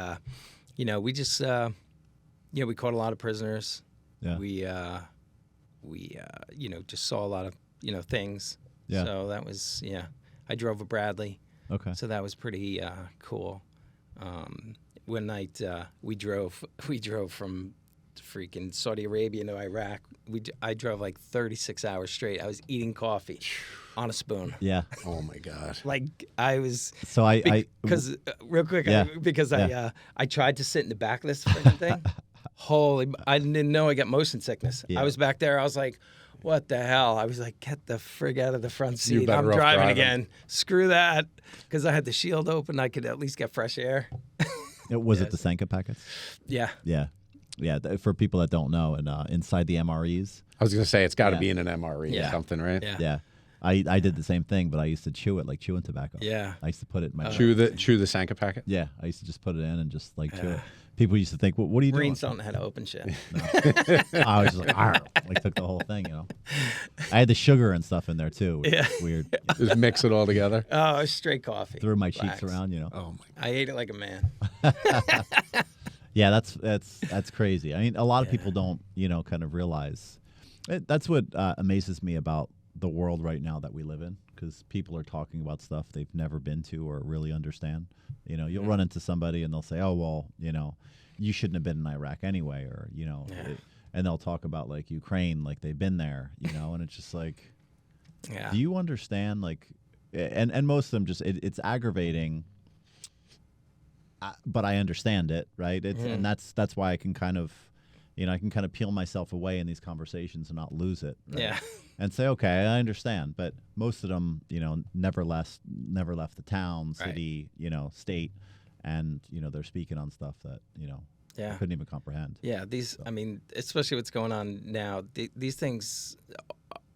we just, we caught a lot of prisoners. Yeah. We just saw a lot of, things. Yeah. So that was, I drove a Bradley. Okay. So that was pretty cool. One night we drove from freaking Saudi Arabia to Iraq. I drove like 36 hours straight. I was eating coffee on a spoon. Yeah. Oh, my God. Like I was, So because real quick, Yeah. I tried to sit in the back of this freaking thing. Holy, I didn't know I got motion sickness. Yeah. I was back there. I was like, what the hell? I was like, get the frig out of the front You're seat. better I'm off driving driving. again. Screw that. Because I had the shield open. I could at least get fresh air. was it the Sanka packets? Yeah. Yeah. Yeah. For people that don't know, and inside the MREs. I was going to say, it's got to Yeah. be in an MRE or Yeah. something, right? Yeah. Yeah. I did the same thing, but I used to chew it like chewing tobacco. Yeah. I used to put it in my Chew the Sanka packet. Yeah. I used to just put it in and just like chew it. People used to think, well, what are you Marines doing? don't know how to open shit. I was just like, "Arr," like took the whole thing, I had the sugar and stuff in there too. Which Yeah. is weird. Just mix it all together. Oh, it was straight coffee. Threw my Relax. cheeks around, Oh, my I ate it like a man. Yeah, that's crazy. I mean, a lot of people don't, kind of realize. That's what amazes me about the world right now that we live in, because people are talking about stuff they've never been to or really understand. You'll run into somebody and they'll say, "Oh, well, you shouldn't have been in Iraq anyway," or and they'll talk about like Ukraine, like they've been there, and it's just like, Yeah. do you understand? Like, and most of them just it's aggravating. But I understand it, right? And that's why I can kind of I can kind of peel myself away in these conversations and not lose it. Right? Yeah. And say, okay, I understand. But most of them, never left the town, city, state. And, they're speaking on stuff that, I couldn't even comprehend. Yeah. I mean, especially what's going on now, these things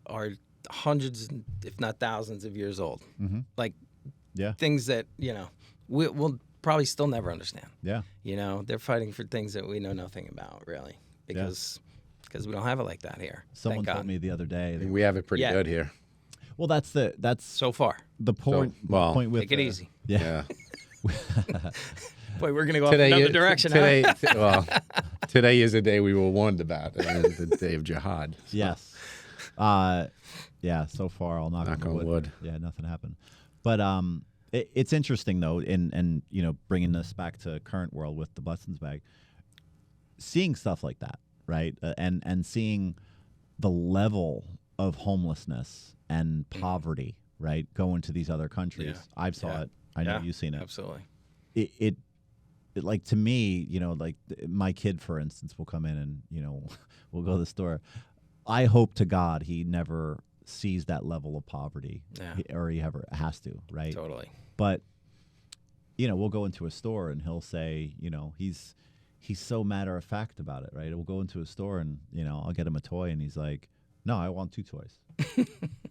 are hundreds, if not thousands of years old. Mm-hmm. Like Yeah. things that, we'll probably still never understand. Yeah. They're fighting for things that we know nothing about, really, because we don't have it like that here. Someone told me the other day. We have it pretty good here. Well, that's so far. the point. well, point with Take it easy. Yeah. Boy, we're going to go off another direction. Today, today is the day we were warned about, the day of jihad. So. Yes. Yeah. So far, I'll knock on wood. Yeah, nothing happened. But it's interesting though, and bringing this back to current world with the blessings bag, seeing stuff like that, right? And seeing the level of homelessness and poverty, right, go into these other countries. Yeah. I've saw it. I know you've seen it. Absolutely. It like to me, like my kid, for instance, will come in and we'll go to the store. I hope to God he never sees that level of poverty, or he ever has to, right? Totally. But we'll go into a store and he'll say, he's so matter of fact about it, right? We'll go into a store and I'll get him a toy and he's like, no, I want 2 toys.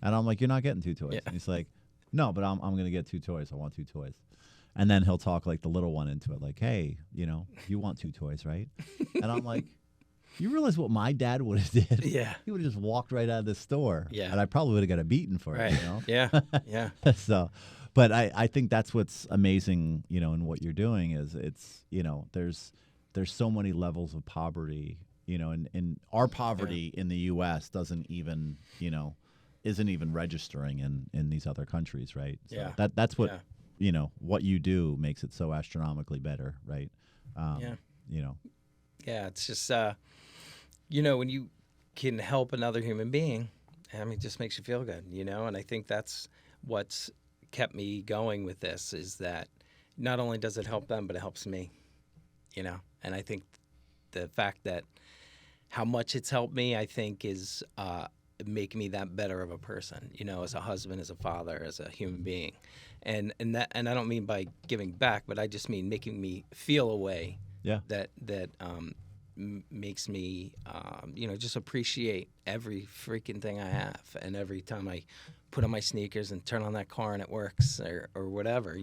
And I'm like, you're not getting 2 toys. Yeah. And he's like, no, but I'm going to get 2 toys. I want 2 toys. And then he'll talk like the little one into it, like, hey, you want 2 toys, right? And I'm like, you realize what my dad would have did? Yeah. He would have just walked right out of the store. Yeah. And I probably would have got a beating for Right. it, Yeah. Yeah. So, but I think that's what's amazing, in what you're doing is it's, there's so many levels of poverty, and our poverty in the U.S. doesn't even, isn't even registering in these other countries, right? So Yeah. That's what, what you do makes it so astronomically better, right? Yeah, it's just, when you can help another human being, it just makes you feel good, and I think that's what's kept me going with this is that not only does it help them, but it helps me, and I think the fact that how much it's helped me, I think is making me that better of a person, as a husband, as a father, as a human being. And I don't mean by giving back, but I just mean making me feel a way that makes me, just appreciate every freaking thing I have. And every time I put on my sneakers and turn on that car and it works or whatever,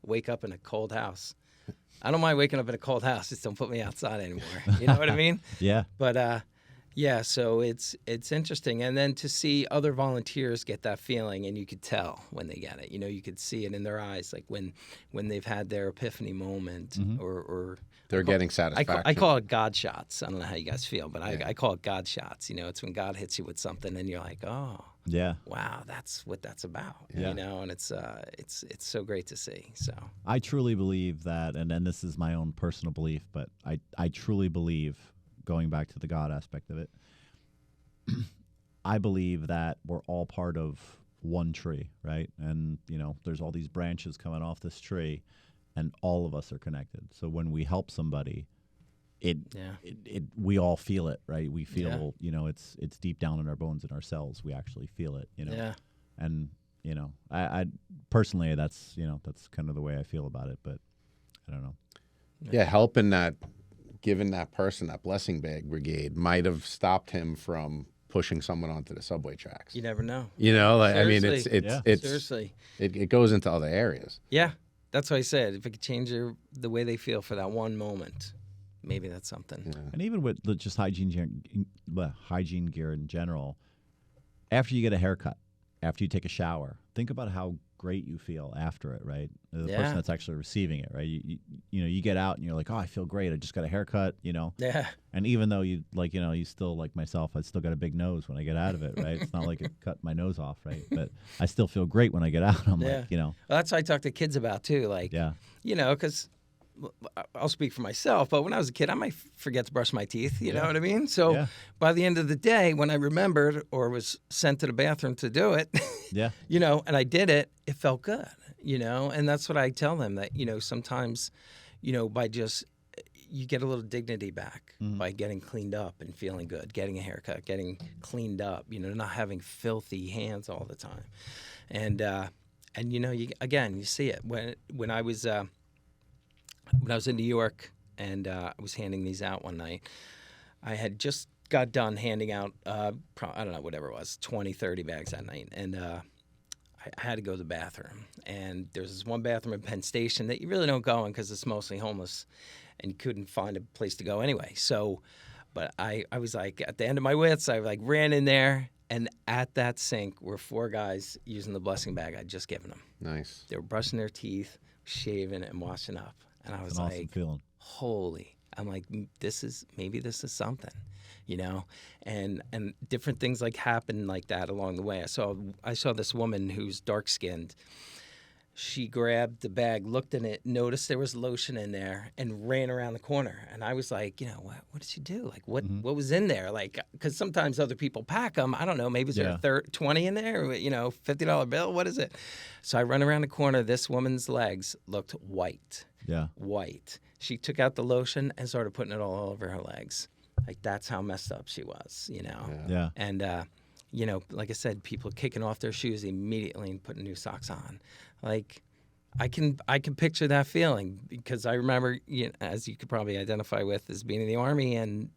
wake up in a cold house. I don't mind waking up in a cold house. Just don't put me outside anymore. You know what I mean? Yeah. But, so it's interesting. And then to see other volunteers get that feeling, and you could tell when they get it. You could see it in their eyes, like when they've had their epiphany moment or They're getting satisfaction. I call it God shots. I don't know how you guys feel, but I call it God shots. It's when God hits you with something and you're like, oh, yeah, wow, that's what that's about. Yeah. And it's so great to see. So I truly believe that, and this is my own personal belief, but I truly believe, going back to the God aspect of it, I believe that we're all part of one tree, right? And, there's all these branches coming off this tree, and all of us are connected. So when we help somebody, we all feel it, right? We feel, it's deep down in our bones and our cells. We actually feel it, Yeah. And, I personally, that's kind of the way I feel about it, but I don't know. Yeah, helping that, giving that person that blessing bag brigade might have stopped him from pushing someone onto the subway tracks. You never know. It's Seriously. It goes into other areas. Yeah. That's what I said. If it could change the way they feel for that one moment, maybe that's something. Yeah. And even with just hygiene gear in general, after you get a haircut, after you take a shower, think about how great you feel after it, right? The person that's actually receiving it, right? You get out and you're like, oh, I feel great. I just got a haircut, Yeah. And even though you still, like myself, I still got a big nose when I get out of it, right? It's not like it cut my nose off, right? But I still feel great when I get out. I'm like, Well, that's what I talk to kids about too. Like, because I'll speak for myself, but when I was a kid, I might forget to brush my teeth. You know what I mean? So by the end of the day, when I remembered or was sent to the bathroom to do it, and I did it, it felt good, and that's what I tell them that, sometimes, by just, you get a little dignity back by getting cleaned up and feeling good, getting a haircut, getting cleaned up, not having filthy hands all the time. And you see it when I was in New York and I was handing these out one night. I had just got done handing out, I don't know, whatever it was, 20, 30 bags that night. And I had to go to the bathroom. And there's this one bathroom in Penn Station that you really don't go in because it's mostly homeless and you couldn't find a place to go anyway. So, but I was like, at the end of my wits, I like ran in there. And at that sink were 4 guys using the blessing bag I'd just given them. Nice. They were brushing their teeth, shaving, and washing up. And I was an like, awesome feeling. Holy. I'm like, maybe this is something, and different things like happen like that along the way. I saw this woman who's dark skinned. She grabbed the bag, looked in it, noticed there was lotion in there, and ran around the corner. And I was like, what did she do? Like, what was in there? Like, because sometimes other people pack them. I don't know. Maybe is there a 20 in there? $50 bill? What is it? So I run around the corner. This woman's legs looked white. Yeah. White. She took out the lotion and started putting it all over her legs. Like, that's how messed up she was, Yeah. And, like I said, people kicking off their shoes immediately and putting new socks on. Like, I can picture that feeling because I remember, as you could probably identify with, as being in the Army and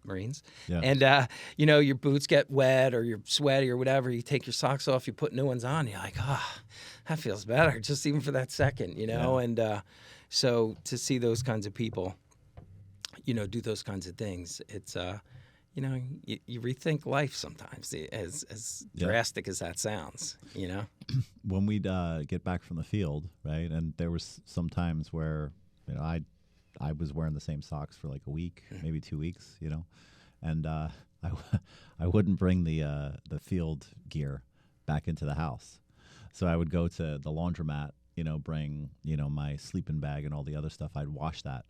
Marines. Yeah. And, your boots get wet or you're sweaty or whatever. You take your socks off, you put new ones on. You're like, that feels better, just even for that second, Yeah. And so to see those kinds of people, do those kinds of things, it's, you rethink life sometimes, as drastic as that sounds, When we'd get back from the field, right, and there was some times where, I was wearing the same socks for like a week, maybe 2 weeks, and I wouldn't bring the field gear back into the house. So I would go to the laundromat, bring, my sleeping bag and all the other stuff. I'd wash that.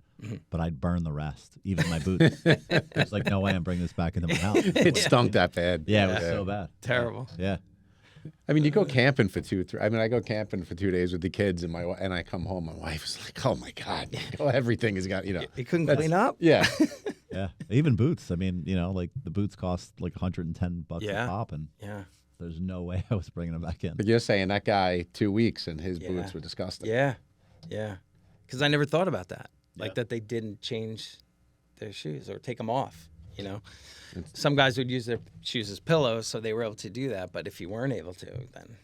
But I'd burn the rest, even my boots. It's like, no way I'm bringing this back into my house. It stunk that bad. Yeah, it was so bad. Terrible. Yeah. I mean, you go camping for 2, 3. I mean, I go camping for 2 days with the kids, and I come home. My wife is like, "Oh my God, everything has got." You couldn't clean up. Yeah. Yeah. Even boots. I mean, like the boots cost like $110 a pop, and there's no way I was bringing them back in. But you're saying that guy 2 weeks and his boots were disgusting. Yeah. Yeah. Because I never thought about that. Like that they didn't change their shoes or take them off, Some guys would use their shoes as pillows, so they were able to do that. But if you weren't able to, then,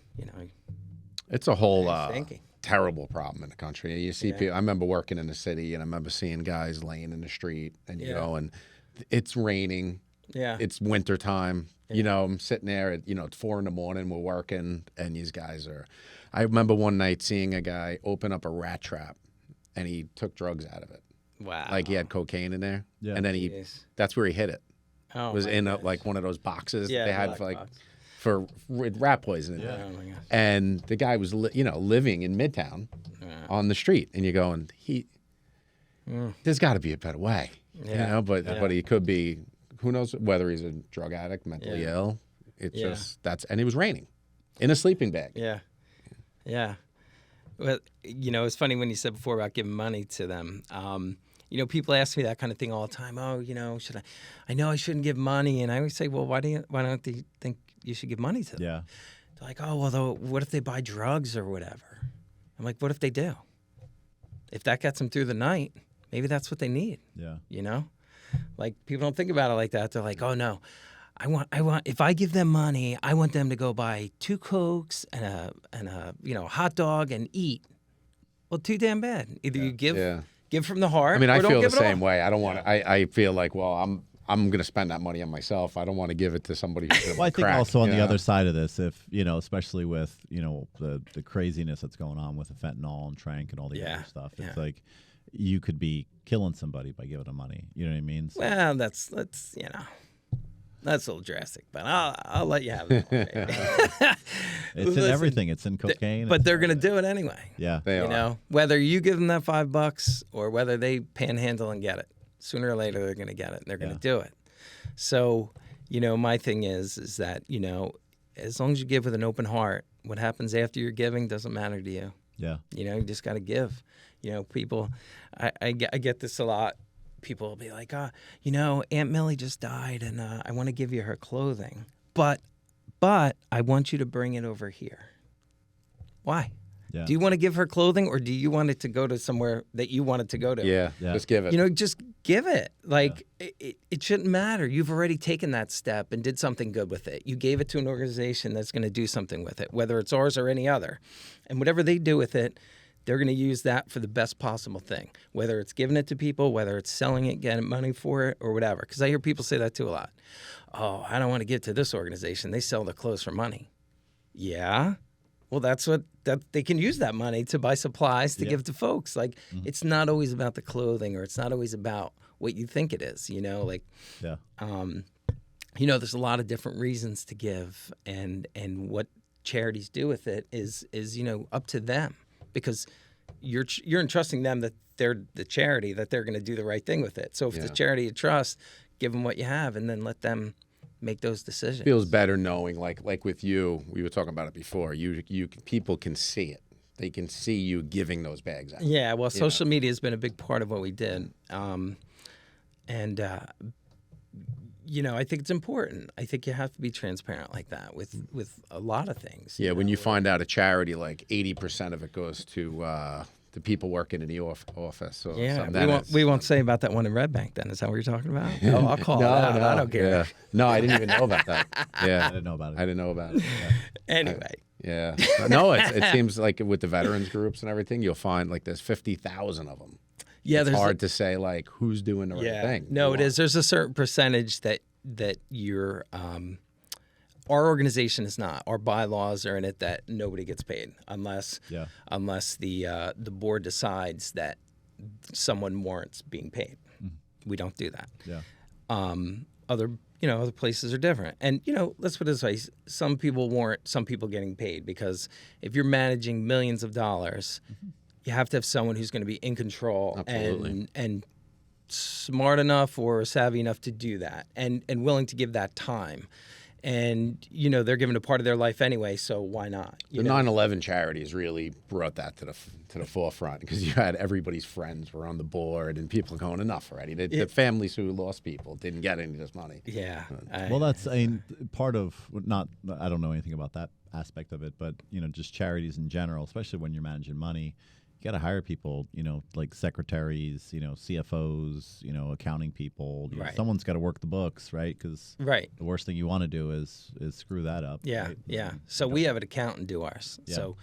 It's a whole terrible problem in the country. You see people. I remember working in the city, and I remember seeing guys laying in the street, and, and it's raining. Yeah. It's wintertime. Yeah. I'm sitting there at, it's 4 a.m, we're working, and these guys are. I remember one night seeing a guy open up a rat trap. And he took drugs out of it. Wow! Like he had cocaine in there, and then that's where he hid it. Oh, it was in like one of those boxes they had for rat poisoning. Yeah. Oh my gosh. And the guy was living in Midtown on the street, and you're going, there's got to be a better way, but he could be. Who knows whether he's a drug addict, mentally ill? It's just and it was raining, in a sleeping bag. Yeah, yeah. Well, it's funny when you said before about giving money to them. People ask me that kind of thing all the time. Oh, should I? I know I shouldn't give money, and I always say, well, why don't they think you should give money to them? Yeah. They're like, oh, well, what if they buy drugs or whatever? I'm like, what if they do? If that gets them through the night, maybe that's what they need. Yeah. Like people don't think about it like that. They're like, oh no. I want. If I give them money, I want them to go buy 2 Cokes and a hot dog and eat. Well, too damn bad. Either you give from the heart. I mean, or I don't feel give the same way. I don't want to. I feel like, well, I'm going to spend that money on myself. I don't want to give it to somebody who's well, I think also on the other side of this, if especially with the craziness that's going on with the fentanyl and trank and all the other stuff, it's like you could be killing somebody by giving them money. You know what I mean? So, well, that's That's a little drastic, but I'll let you have it. It's in everything. It's in cocaine. But they're going to do it anyway. Yeah. They are. Whether you give them that $5 or whether they panhandle and get it, sooner or later they're going to get it and they're going to do it. So, my thing is that, as long as you give with an open heart, what happens after you're giving doesn't matter to you. Yeah. You just got to give. People, I get this a lot. people will be like, Aunt Millie just died, and I want to give you her clothing, but I want you to bring it over here. Why? Yeah. Do you want to give her clothing, or do you want it to go to somewhere that you want it to go to? Yeah, just give it. Just give it. Like, it shouldn't matter. You've already taken that step and did something good with it. You gave it to an organization that's going to do something with it, whether it's ours or any other. And whatever they do with it, they're going to use that for the best possible thing, whether it's giving it to people, whether it's selling it, getting money for it, or whatever. Because I hear people say that too a lot. Oh, I don't want to give to this organization. They sell their clothes for money. Yeah. Well, that they can use that money to buy supplies to give to folks. Like, it's not always about the clothing, or it's not always about what you think it is, Like, there's a lot of different reasons to give, and what charities do with it is up to them, because you're entrusting them that they're the charity, that they're going to do the right thing with it. So if it's a charity you trust, give them what you have, and then let them make those decisions. Feels better knowing, like with you, we were talking about it before. People can see it. They can see you giving those bags out. Yeah, well, social media has been a big part of what we did, I think it's important. I think you have to be transparent like that with a lot of things. Yeah, when you find out a charity, like 80% of it goes to the people working in the office. Or something. We won't say about that one in Red Bank then. Is that what you're talking about? Oh, I'll call it out. I don't care. Yeah. No, I didn't even know about that. Yeah. I didn't know about it. I didn't know about it. Yeah. Anyway. Yeah. No, it seems like with the veterans groups and everything, you'll find like there's 50,000 of them. Yeah, it's hard to say like who's doing the right thing. No, it is. There's a certain percentage that you're our organization is not. Our bylaws are in it that nobody gets paid unless the board decides that someone warrants being paid. We don't do that. Yeah. Other places are different. And let's put it this way: some people warrant some people getting paid, because if you're managing millions of dollars, you have to have someone who's going to be in control and smart enough or savvy enough to do that, and willing to give that time. And, they're giving a part of their life anyway, so why not? The 9/11 charities really brought that to the forefront, because you had everybody's friends were on the board and people going, enough already. The families who lost people didn't get any of this money. Yeah. That's part of I don't know anything about that aspect of it, but, just charities in general, especially when you're managing money. You got to hire people, like secretaries, CFOs, accounting people. Right. Someone's got to work the books, right? Because the worst thing you want to do is screw that up. Yeah, right? yeah. So we have an accountant do ours. Yeah. So,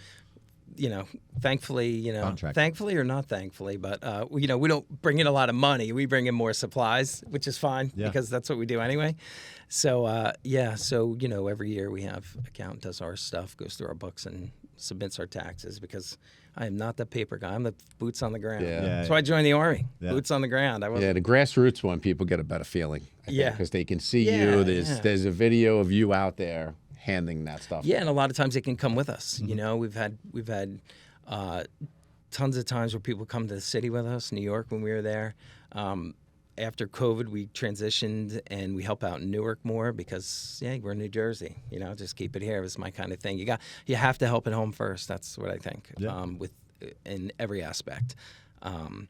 thankfully, Contract. thankfully or not thankfully, but we don't bring in a lot of money. We bring in more supplies, which is fine because that's what we do anyway. So every year we have accountant does our stuff, goes through our books, and submits our taxes, because I am not the paper guy. I'm the boots on the ground. Yeah. That's why I joined the Army. Yeah. Boots on the ground. The grassroots one, people get a better feeling. I think, because they can see Yeah, you. There's a video of you out there handing that stuff. Yeah, and a lot of times they can come with us. We've had tons of times where people come to the city with us. New York, when we were there. After COVID, we transitioned and we help out in Newark more, because we're in New Jersey. Just keep it here. It's my kind of thing. You have to help at home first. That's what I think. Yeah. In every aspect. We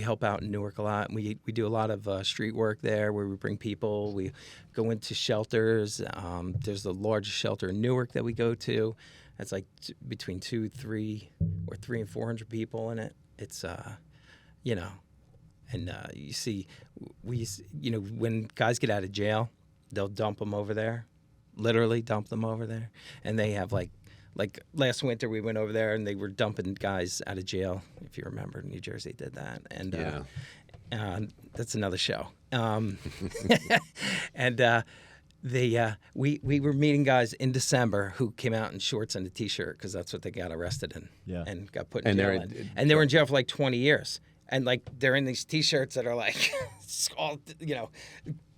help out in Newark a lot. We do a lot of street work there, where we bring people. We go into shelters. There's the largest shelter in Newark that we go to. That's like between 3 and 400 people in it. It's and you see, when guys get out of jail, they'll dump them over there, literally dump them over there, and they have like last winter we went over there and they were dumping guys out of jail. If you remember, New Jersey did that, and that's another show. We were meeting guys in December who came out in shorts and a T-shirt, because that's what they got arrested in, and got put in jail. And they were in jail for like 20 years. And they're in these T-shirts that are like, all,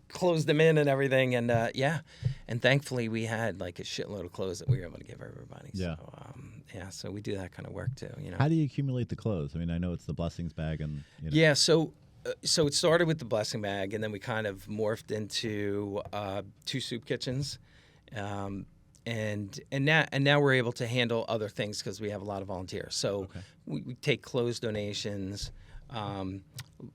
closed them in and everything. And and thankfully we had like a shitload of clothes that we were able to give everybody. Yeah. So we do that kind of work too. How do you accumulate the clothes? I mean, I know it's the blessings bag, and yeah. So it started with the blessing bag, and then we kind of morphed into 2 soup kitchens. And now we're able to handle other things because we have a lot of volunteers. So we take clothes donations.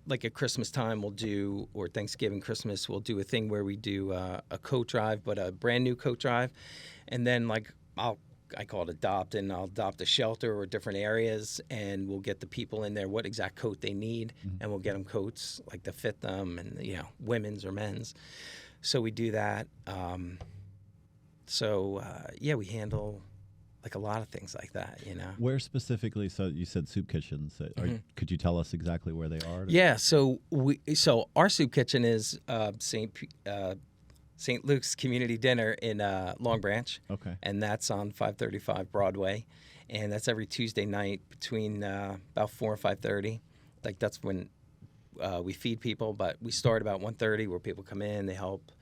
Like at Christmas time, or Thanksgiving, Christmas, we'll do a thing where we do a coat drive, but a brand new coat drive. And then like I call it adopt, and I'll adopt a shelter or different areas, and we'll get the people in there what exact coat they need, and we'll get them coats like to fit them, and women's or men's. So we do that. We handle like a lot of things like that, Where specifically? So you said soup kitchens. Could you tell us exactly where they are? Yeah. So our soup kitchen is St. Luke's Community Dinner in Long Branch. Okay. And that's on 535 Broadway, and that's every Tuesday night between about 4 and 5:30. Like that's when we feed people, but we start about 1:30 where people come in, they help.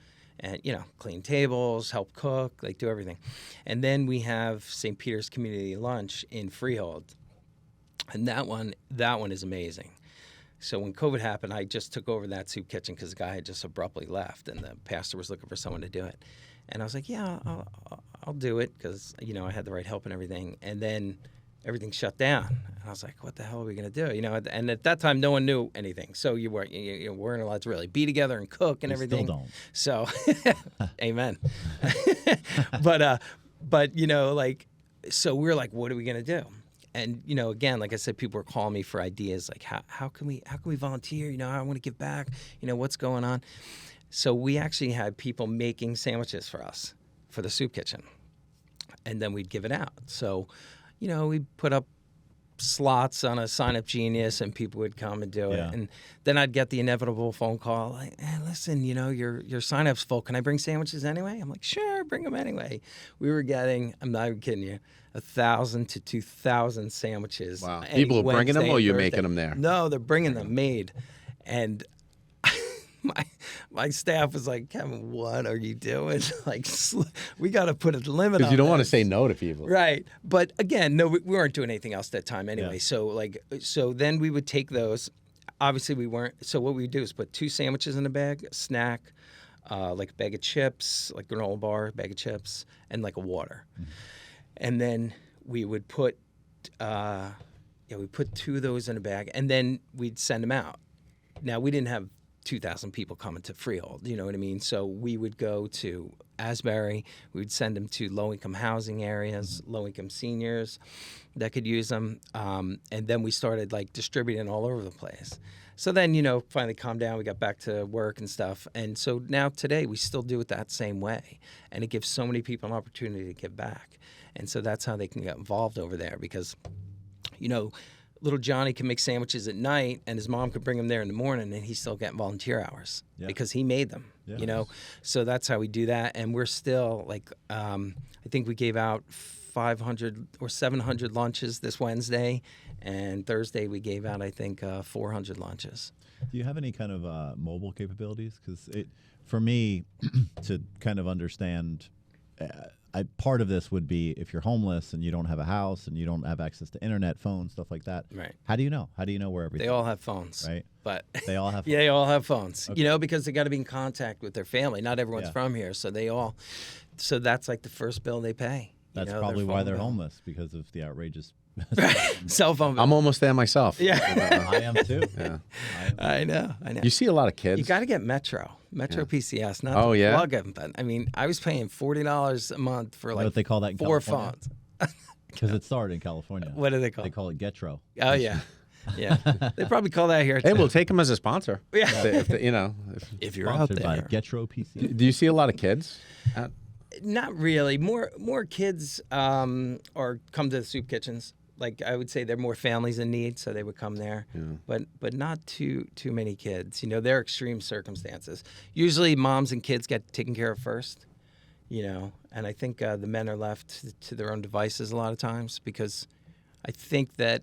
And, clean tables, help cook, like do everything. And then we have St. Peter's Community Lunch in Freehold. And that one is amazing. So when COVID happened, I just took over that soup kitchen because the guy had just abruptly left, and the pastor was looking for someone to do it. And I was like, yeah, I'll do it because, I had the right help and everything. And then everything shut down. And I was like, what the hell are we going to do? And at that time, no one knew anything. So you weren't allowed to really be together and cook and everything. Still don't. So, amen. But so we were like, what are we going to do? And, again, like I said, people were calling me for ideas like, how can we volunteer? I want to give back. What's going on? So we actually had people making sandwiches for us for the soup kitchen. And then we'd give it out. So, we put up slots on a Sign Up Genius, and people would come and do it. And then I'd get the inevitable phone call, like, hey, listen, your sign-up's full. Can I bring sandwiches anyway? I'm like, sure, bring them anyway. We were getting, I'm not even kidding you, 1,000 to 2,000 sandwiches. Wow. People are bringing them, or you're making them there? No, they're bringing them made. And my staff was like, Kevin, what are you doing? Like, we got to put a limit on Because you don't want to this. say no to people. Right. But again, no, we weren't doing anything else that time anyway. Yeah. So then we would take those. Obviously, we weren't. So what we would do is put 2 sandwiches in a bag, a snack, like a bag of chips, like granola bar, bag of chips, and like a water. Mm-hmm. And then we would put, we put 2 of those in a bag, and then we'd send them out. Now, we didn't have 2,000 people coming to Freehold, you know what I mean? So we would go to Asbury, we would send them to low-income housing areas, low-income seniors that could use them, and then we started like distributing all over the place. So then, finally calmed down, we got back to work and stuff, and so now today we still do it that same way, and it gives so many people an opportunity to give back, and so that's how they can get involved over there because, little Johnny can make sandwiches at night, and his mom could bring them there in the morning, and he's still getting volunteer hours because he made them. Yeah. So that's how we do that, and we're still like, I think we gave out 500 or 700 lunches this Wednesday, and Thursday we gave out, I think, 400 lunches. Do you have any kind of mobile capabilities? Because for me, to kind of understand. Part of this would be if you're homeless and you don't have a house and you don't have access to internet, phones, stuff like that. Right. How do you know? How do you know where everything? They all have phones. Right. But they all have. Yeah, they all have phones. Okay. Because they got to be in contact with their family. Not everyone's from here, so they all. So that's like the first bill they pay. That's probably why they're homeless, because of the outrageous. Cell phone bill. I'm almost there myself. Yeah. I am too. Yeah. I know. You see a lot of kids. You got to get Metro PCS, not to plug them. But I mean, I was paying $40 a month for like what they call that in 4 California? phones. Because it started in California. What do they call it? They call it Getro. Oh, yeah. Yeah. They probably call that here, too. Hey, we'll take them as a sponsor. Yeah. If you're out Sponsored there. by Getro PC. Do you see a lot of kids? Not really. More kids come to the soup kitchens. Like, I would say they're more families in need, so they would come there. Yeah. But not too many kids. They're extreme circumstances. Usually moms and kids get taken care of first, and I think the men are left to their own devices a lot of times because I think that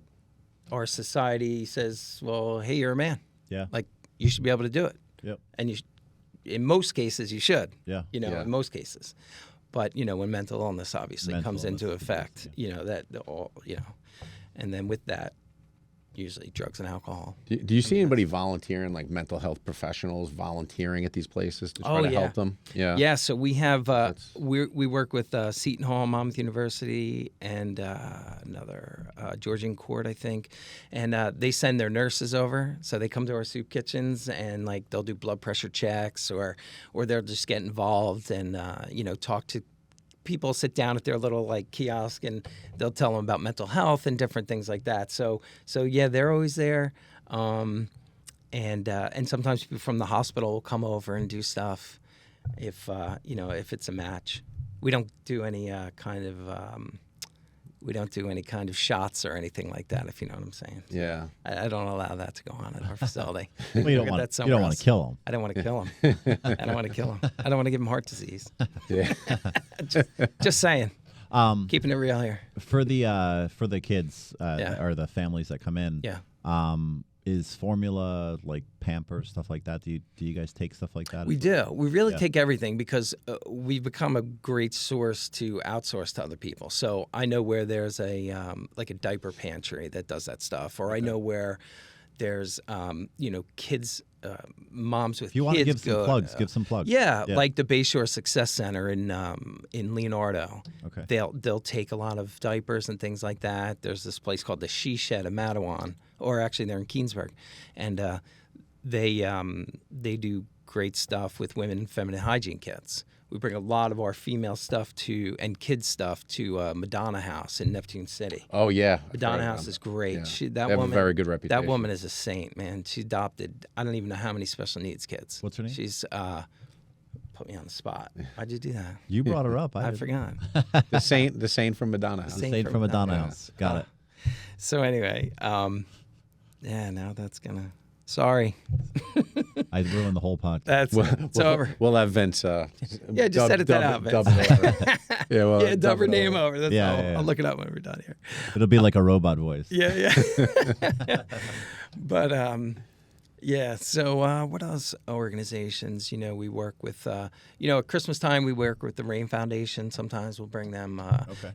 our society says, well, hey, you're a man. Yeah. Like, you should be able to do it. Yep. And in most cases, you should. Yeah. In most cases. But, when mental illness obviously comes into effect, yeah. and then with that, usually drugs and alcohol. Do you see anybody volunteering, like mental health professionals volunteering at these places to try to help them? Yeah. Yeah. So we have we work with Seton Hall, Monmouth University, and another Georgian Court, I think, and they send their nurses over. So they come to our soup kitchens and like they'll do blood pressure checks, or they'll just get involved and talk to people, sit down at their little like kiosk, and they'll tell them about mental health and different things like that. So yeah, they're always there, and sometimes people from the hospital will come over and do stuff if it's a match. We don't do any kind of shots or anything like that, if you know what I'm saying. Yeah. I don't allow that to go on at our facility. Well, you don't want to kill them. I don't want to kill him. I don't want to kill him. I don't want to give him heart disease. Yeah. Just saying. Keeping it real here. For the kids or the families that come in. Yeah. Is formula like Pampers, stuff like that? Do you guys take stuff like that? We do. We really take everything because we've become a great source to outsource to other people. So I know where there's a like a diaper pantry that does that stuff, or I know where there's kids, moms with if you want to give some plugs, give some plugs. Yeah, like the Bayshore Success Center in Leonardo. Okay. They'll take a lot of diapers and things like that. There's this place called the She Shed in Matawan, or actually they're in Keensburg, and they do great stuff with women and feminine hygiene kits. We bring a lot of our female stuff and kids stuff to Madonna House in Neptune City. Oh yeah, Madonna House is great. Yeah. That they have woman, a very good reputation. That woman is a saint, man. She adopted I don't even know how many special needs kids. What's her name? She's put me on the spot. Why'd you do that? You brought her up. I forgot. the saint from Madonna House. The saint from Madonna House. Got it. So anyway, now that's gonna. Sorry. I ruined the whole podcast. It's over. We'll have Vince. Just edit that out, Vince. Dub her name over. That's all. I'll look it up when we're done here. It'll be like a robot voice. Yeah. But So what else? Organizations. We work with. At Christmas time we work with the Rain Foundation. Sometimes we'll bring them.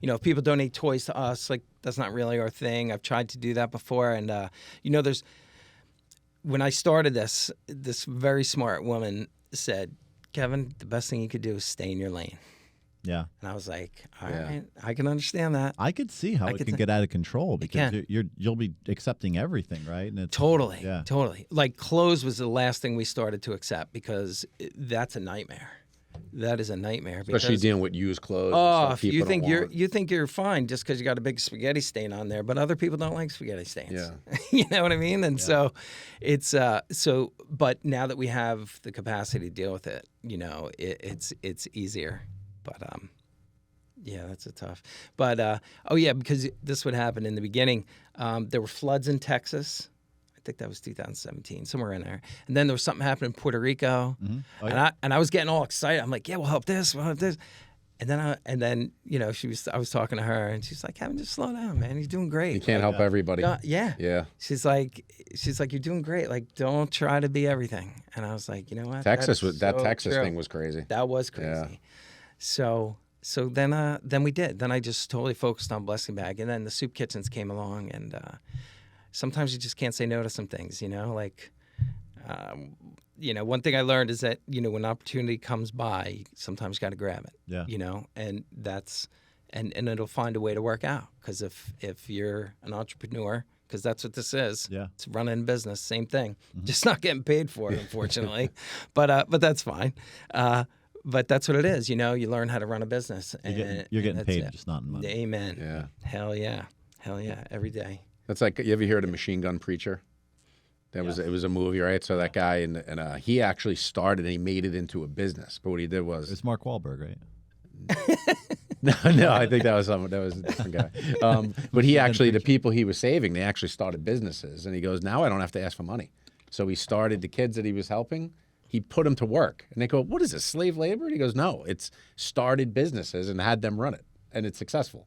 If people donate toys to us, like that's not really our thing. I've tried to do that before, and there's. When I started this very smart woman said, Kevin, the best thing you could do is stay in your lane. Yeah. And I was like, all right, I can understand that. I could see how it can get out of control because you'll be accepting everything, right? And it's, totally. Yeah. Totally. Like clothes was the last thing we started to accept because that's a nightmare. That is a nightmare. Especially dealing with used clothes. Oh, if you think you're fine just because you got a big spaghetti stain on there, but other people don't like spaghetti stains. Yeah. You know what I mean? And so it's but now that we have the capacity to deal with it, it's easier. But that's a tough. But because this would happen in the beginning. There were floods in Texas. I think that was 2017, somewhere in there. And then there was something happening in Puerto Rico, and I was getting all excited. I'm like, yeah, we'll help this, And then I was talking to her, and she's like, Kevin, just slow down, man. You're doing great. You can't help everybody. Yeah. She's like, you're doing great. Like, don't try to be everything. And I was like, you know what? Texas thing was crazy. That was crazy. Yeah. So then we did. Then I just totally focused on Blessing Bag, and then the soup kitchens came along, and sometimes you just can't say no to some things, one thing I learned is that, when opportunity comes by, sometimes you got to grab it, and that's, and it'll find a way to work out. Because if you're an entrepreneur, because that's what this is, it's running a business, same thing, just not getting paid for it, unfortunately, but that's fine. But that's what it is, you learn how to run a business. And you're getting paid, just not in money. Amen. Yeah. Hell yeah, every day. That's like, you ever hear of the Machine Gun Preacher? It was a movie, right? So that guy and he actually started and he made it into a business. But what he did was it's Mark Wahlberg, right? No, I think that was a different guy. But he actually, the people he was saving, they actually started businesses. And he goes, now I don't have to ask for money. So he started the kids that he was helping. He put them to work, and they go, "What is this, slave labor?" And he goes, "No, it's started businesses and had them run it, and it's successful."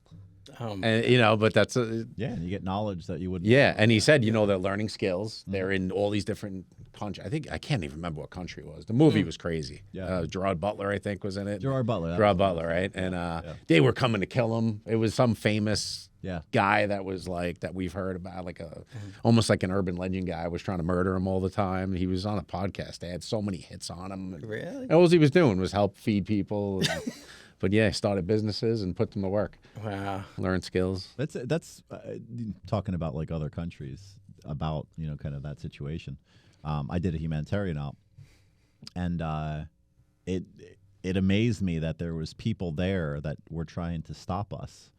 And but that's and you get knowledge that you wouldn't. Yeah, and he said, they're learning skills. They're in all these different countries. I can't even remember what country it was. The movie was crazy. Yeah, Gerard Butler, I think, was in it. Gerard Butler, right? And they were coming to kill him. It was some famous guy that was like that we've heard about, like almost like an urban legend guy was trying to murder him all the time. He was on a podcast. They had so many hits on him. Really? And all he was doing was help feed people. But yeah, started businesses and put them to work. Wow. Learn skills. That's talking about like other countries about kind of that situation. I did a humanitarian op, and it amazed me that there was people there that were trying to stop us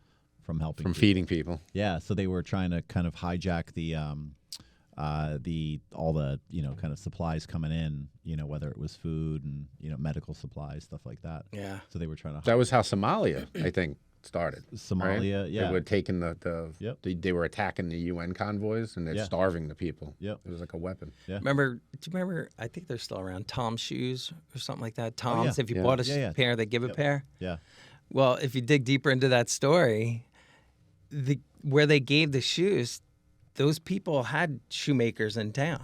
from helping people. Feeding people. Yeah, so they were trying to kind of hijack the all the kind of supplies coming in, whether it was food and medical supplies, stuff like that. Yeah. So they were trying to. That was how Somalia, I think, started. Somalia, right? yeah. They were taking Yep. they were attacking the UN convoys and they're starving the people. Yep. It was like a weapon. Yeah. Do you remember? I think they're still around. Tom's shoes or something like that. Tom's. If you Yeah. bought a pair, they give a pair. Yeah. Well, if you dig deeper into that story, where they gave the shoes, those people had shoemakers in town,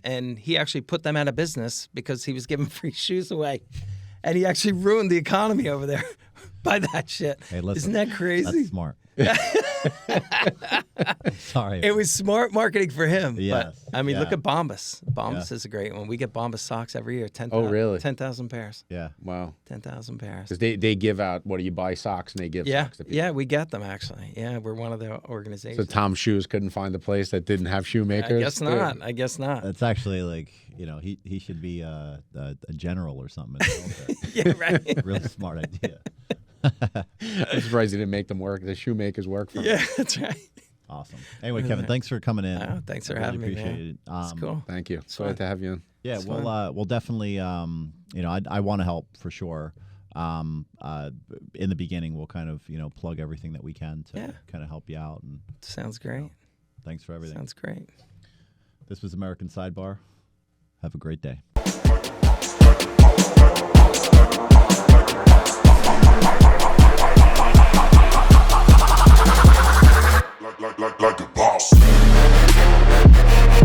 and he actually put them out of business because he was giving free shoes away, and he actually ruined the economy over there by that shit. Hey, listen, isn't that crazy? That's smart. Sorry. It was smart marketing for him. Yes. But, I mean, look Yeah. at Bombas. Bombas is a great one. We get Bombas socks every year. 10,000. Oh, really? 10,000 pairs. Yeah. Wow. 10,000 pairs. Because they give out, what do you buy, socks, and they give socks to people. Yeah, we get them actually. Yeah, we're one of the So organizations. Tom Shoes couldn't find a place that didn't have shoemakers? I guess not. I guess not. That's actually like he should be a general or something. Yeah, right. Really smart idea. I'm surprised he didn't make them work. The shoemakers work for him. Yeah, that's right. Awesome. Anyway, Kevin, thanks for coming in. Oh, thanks for I really having me, appreciate man. it. It's cool. Thank you. fun. Glad to have you in. Yeah, It's we'll definitely I want to help for sure. In the beginning, we'll kind of plug everything that we can to kind of help you out, and Sounds great. thanks for everything. Sounds great. This was American Sidebar. Have a great day. Like a boss.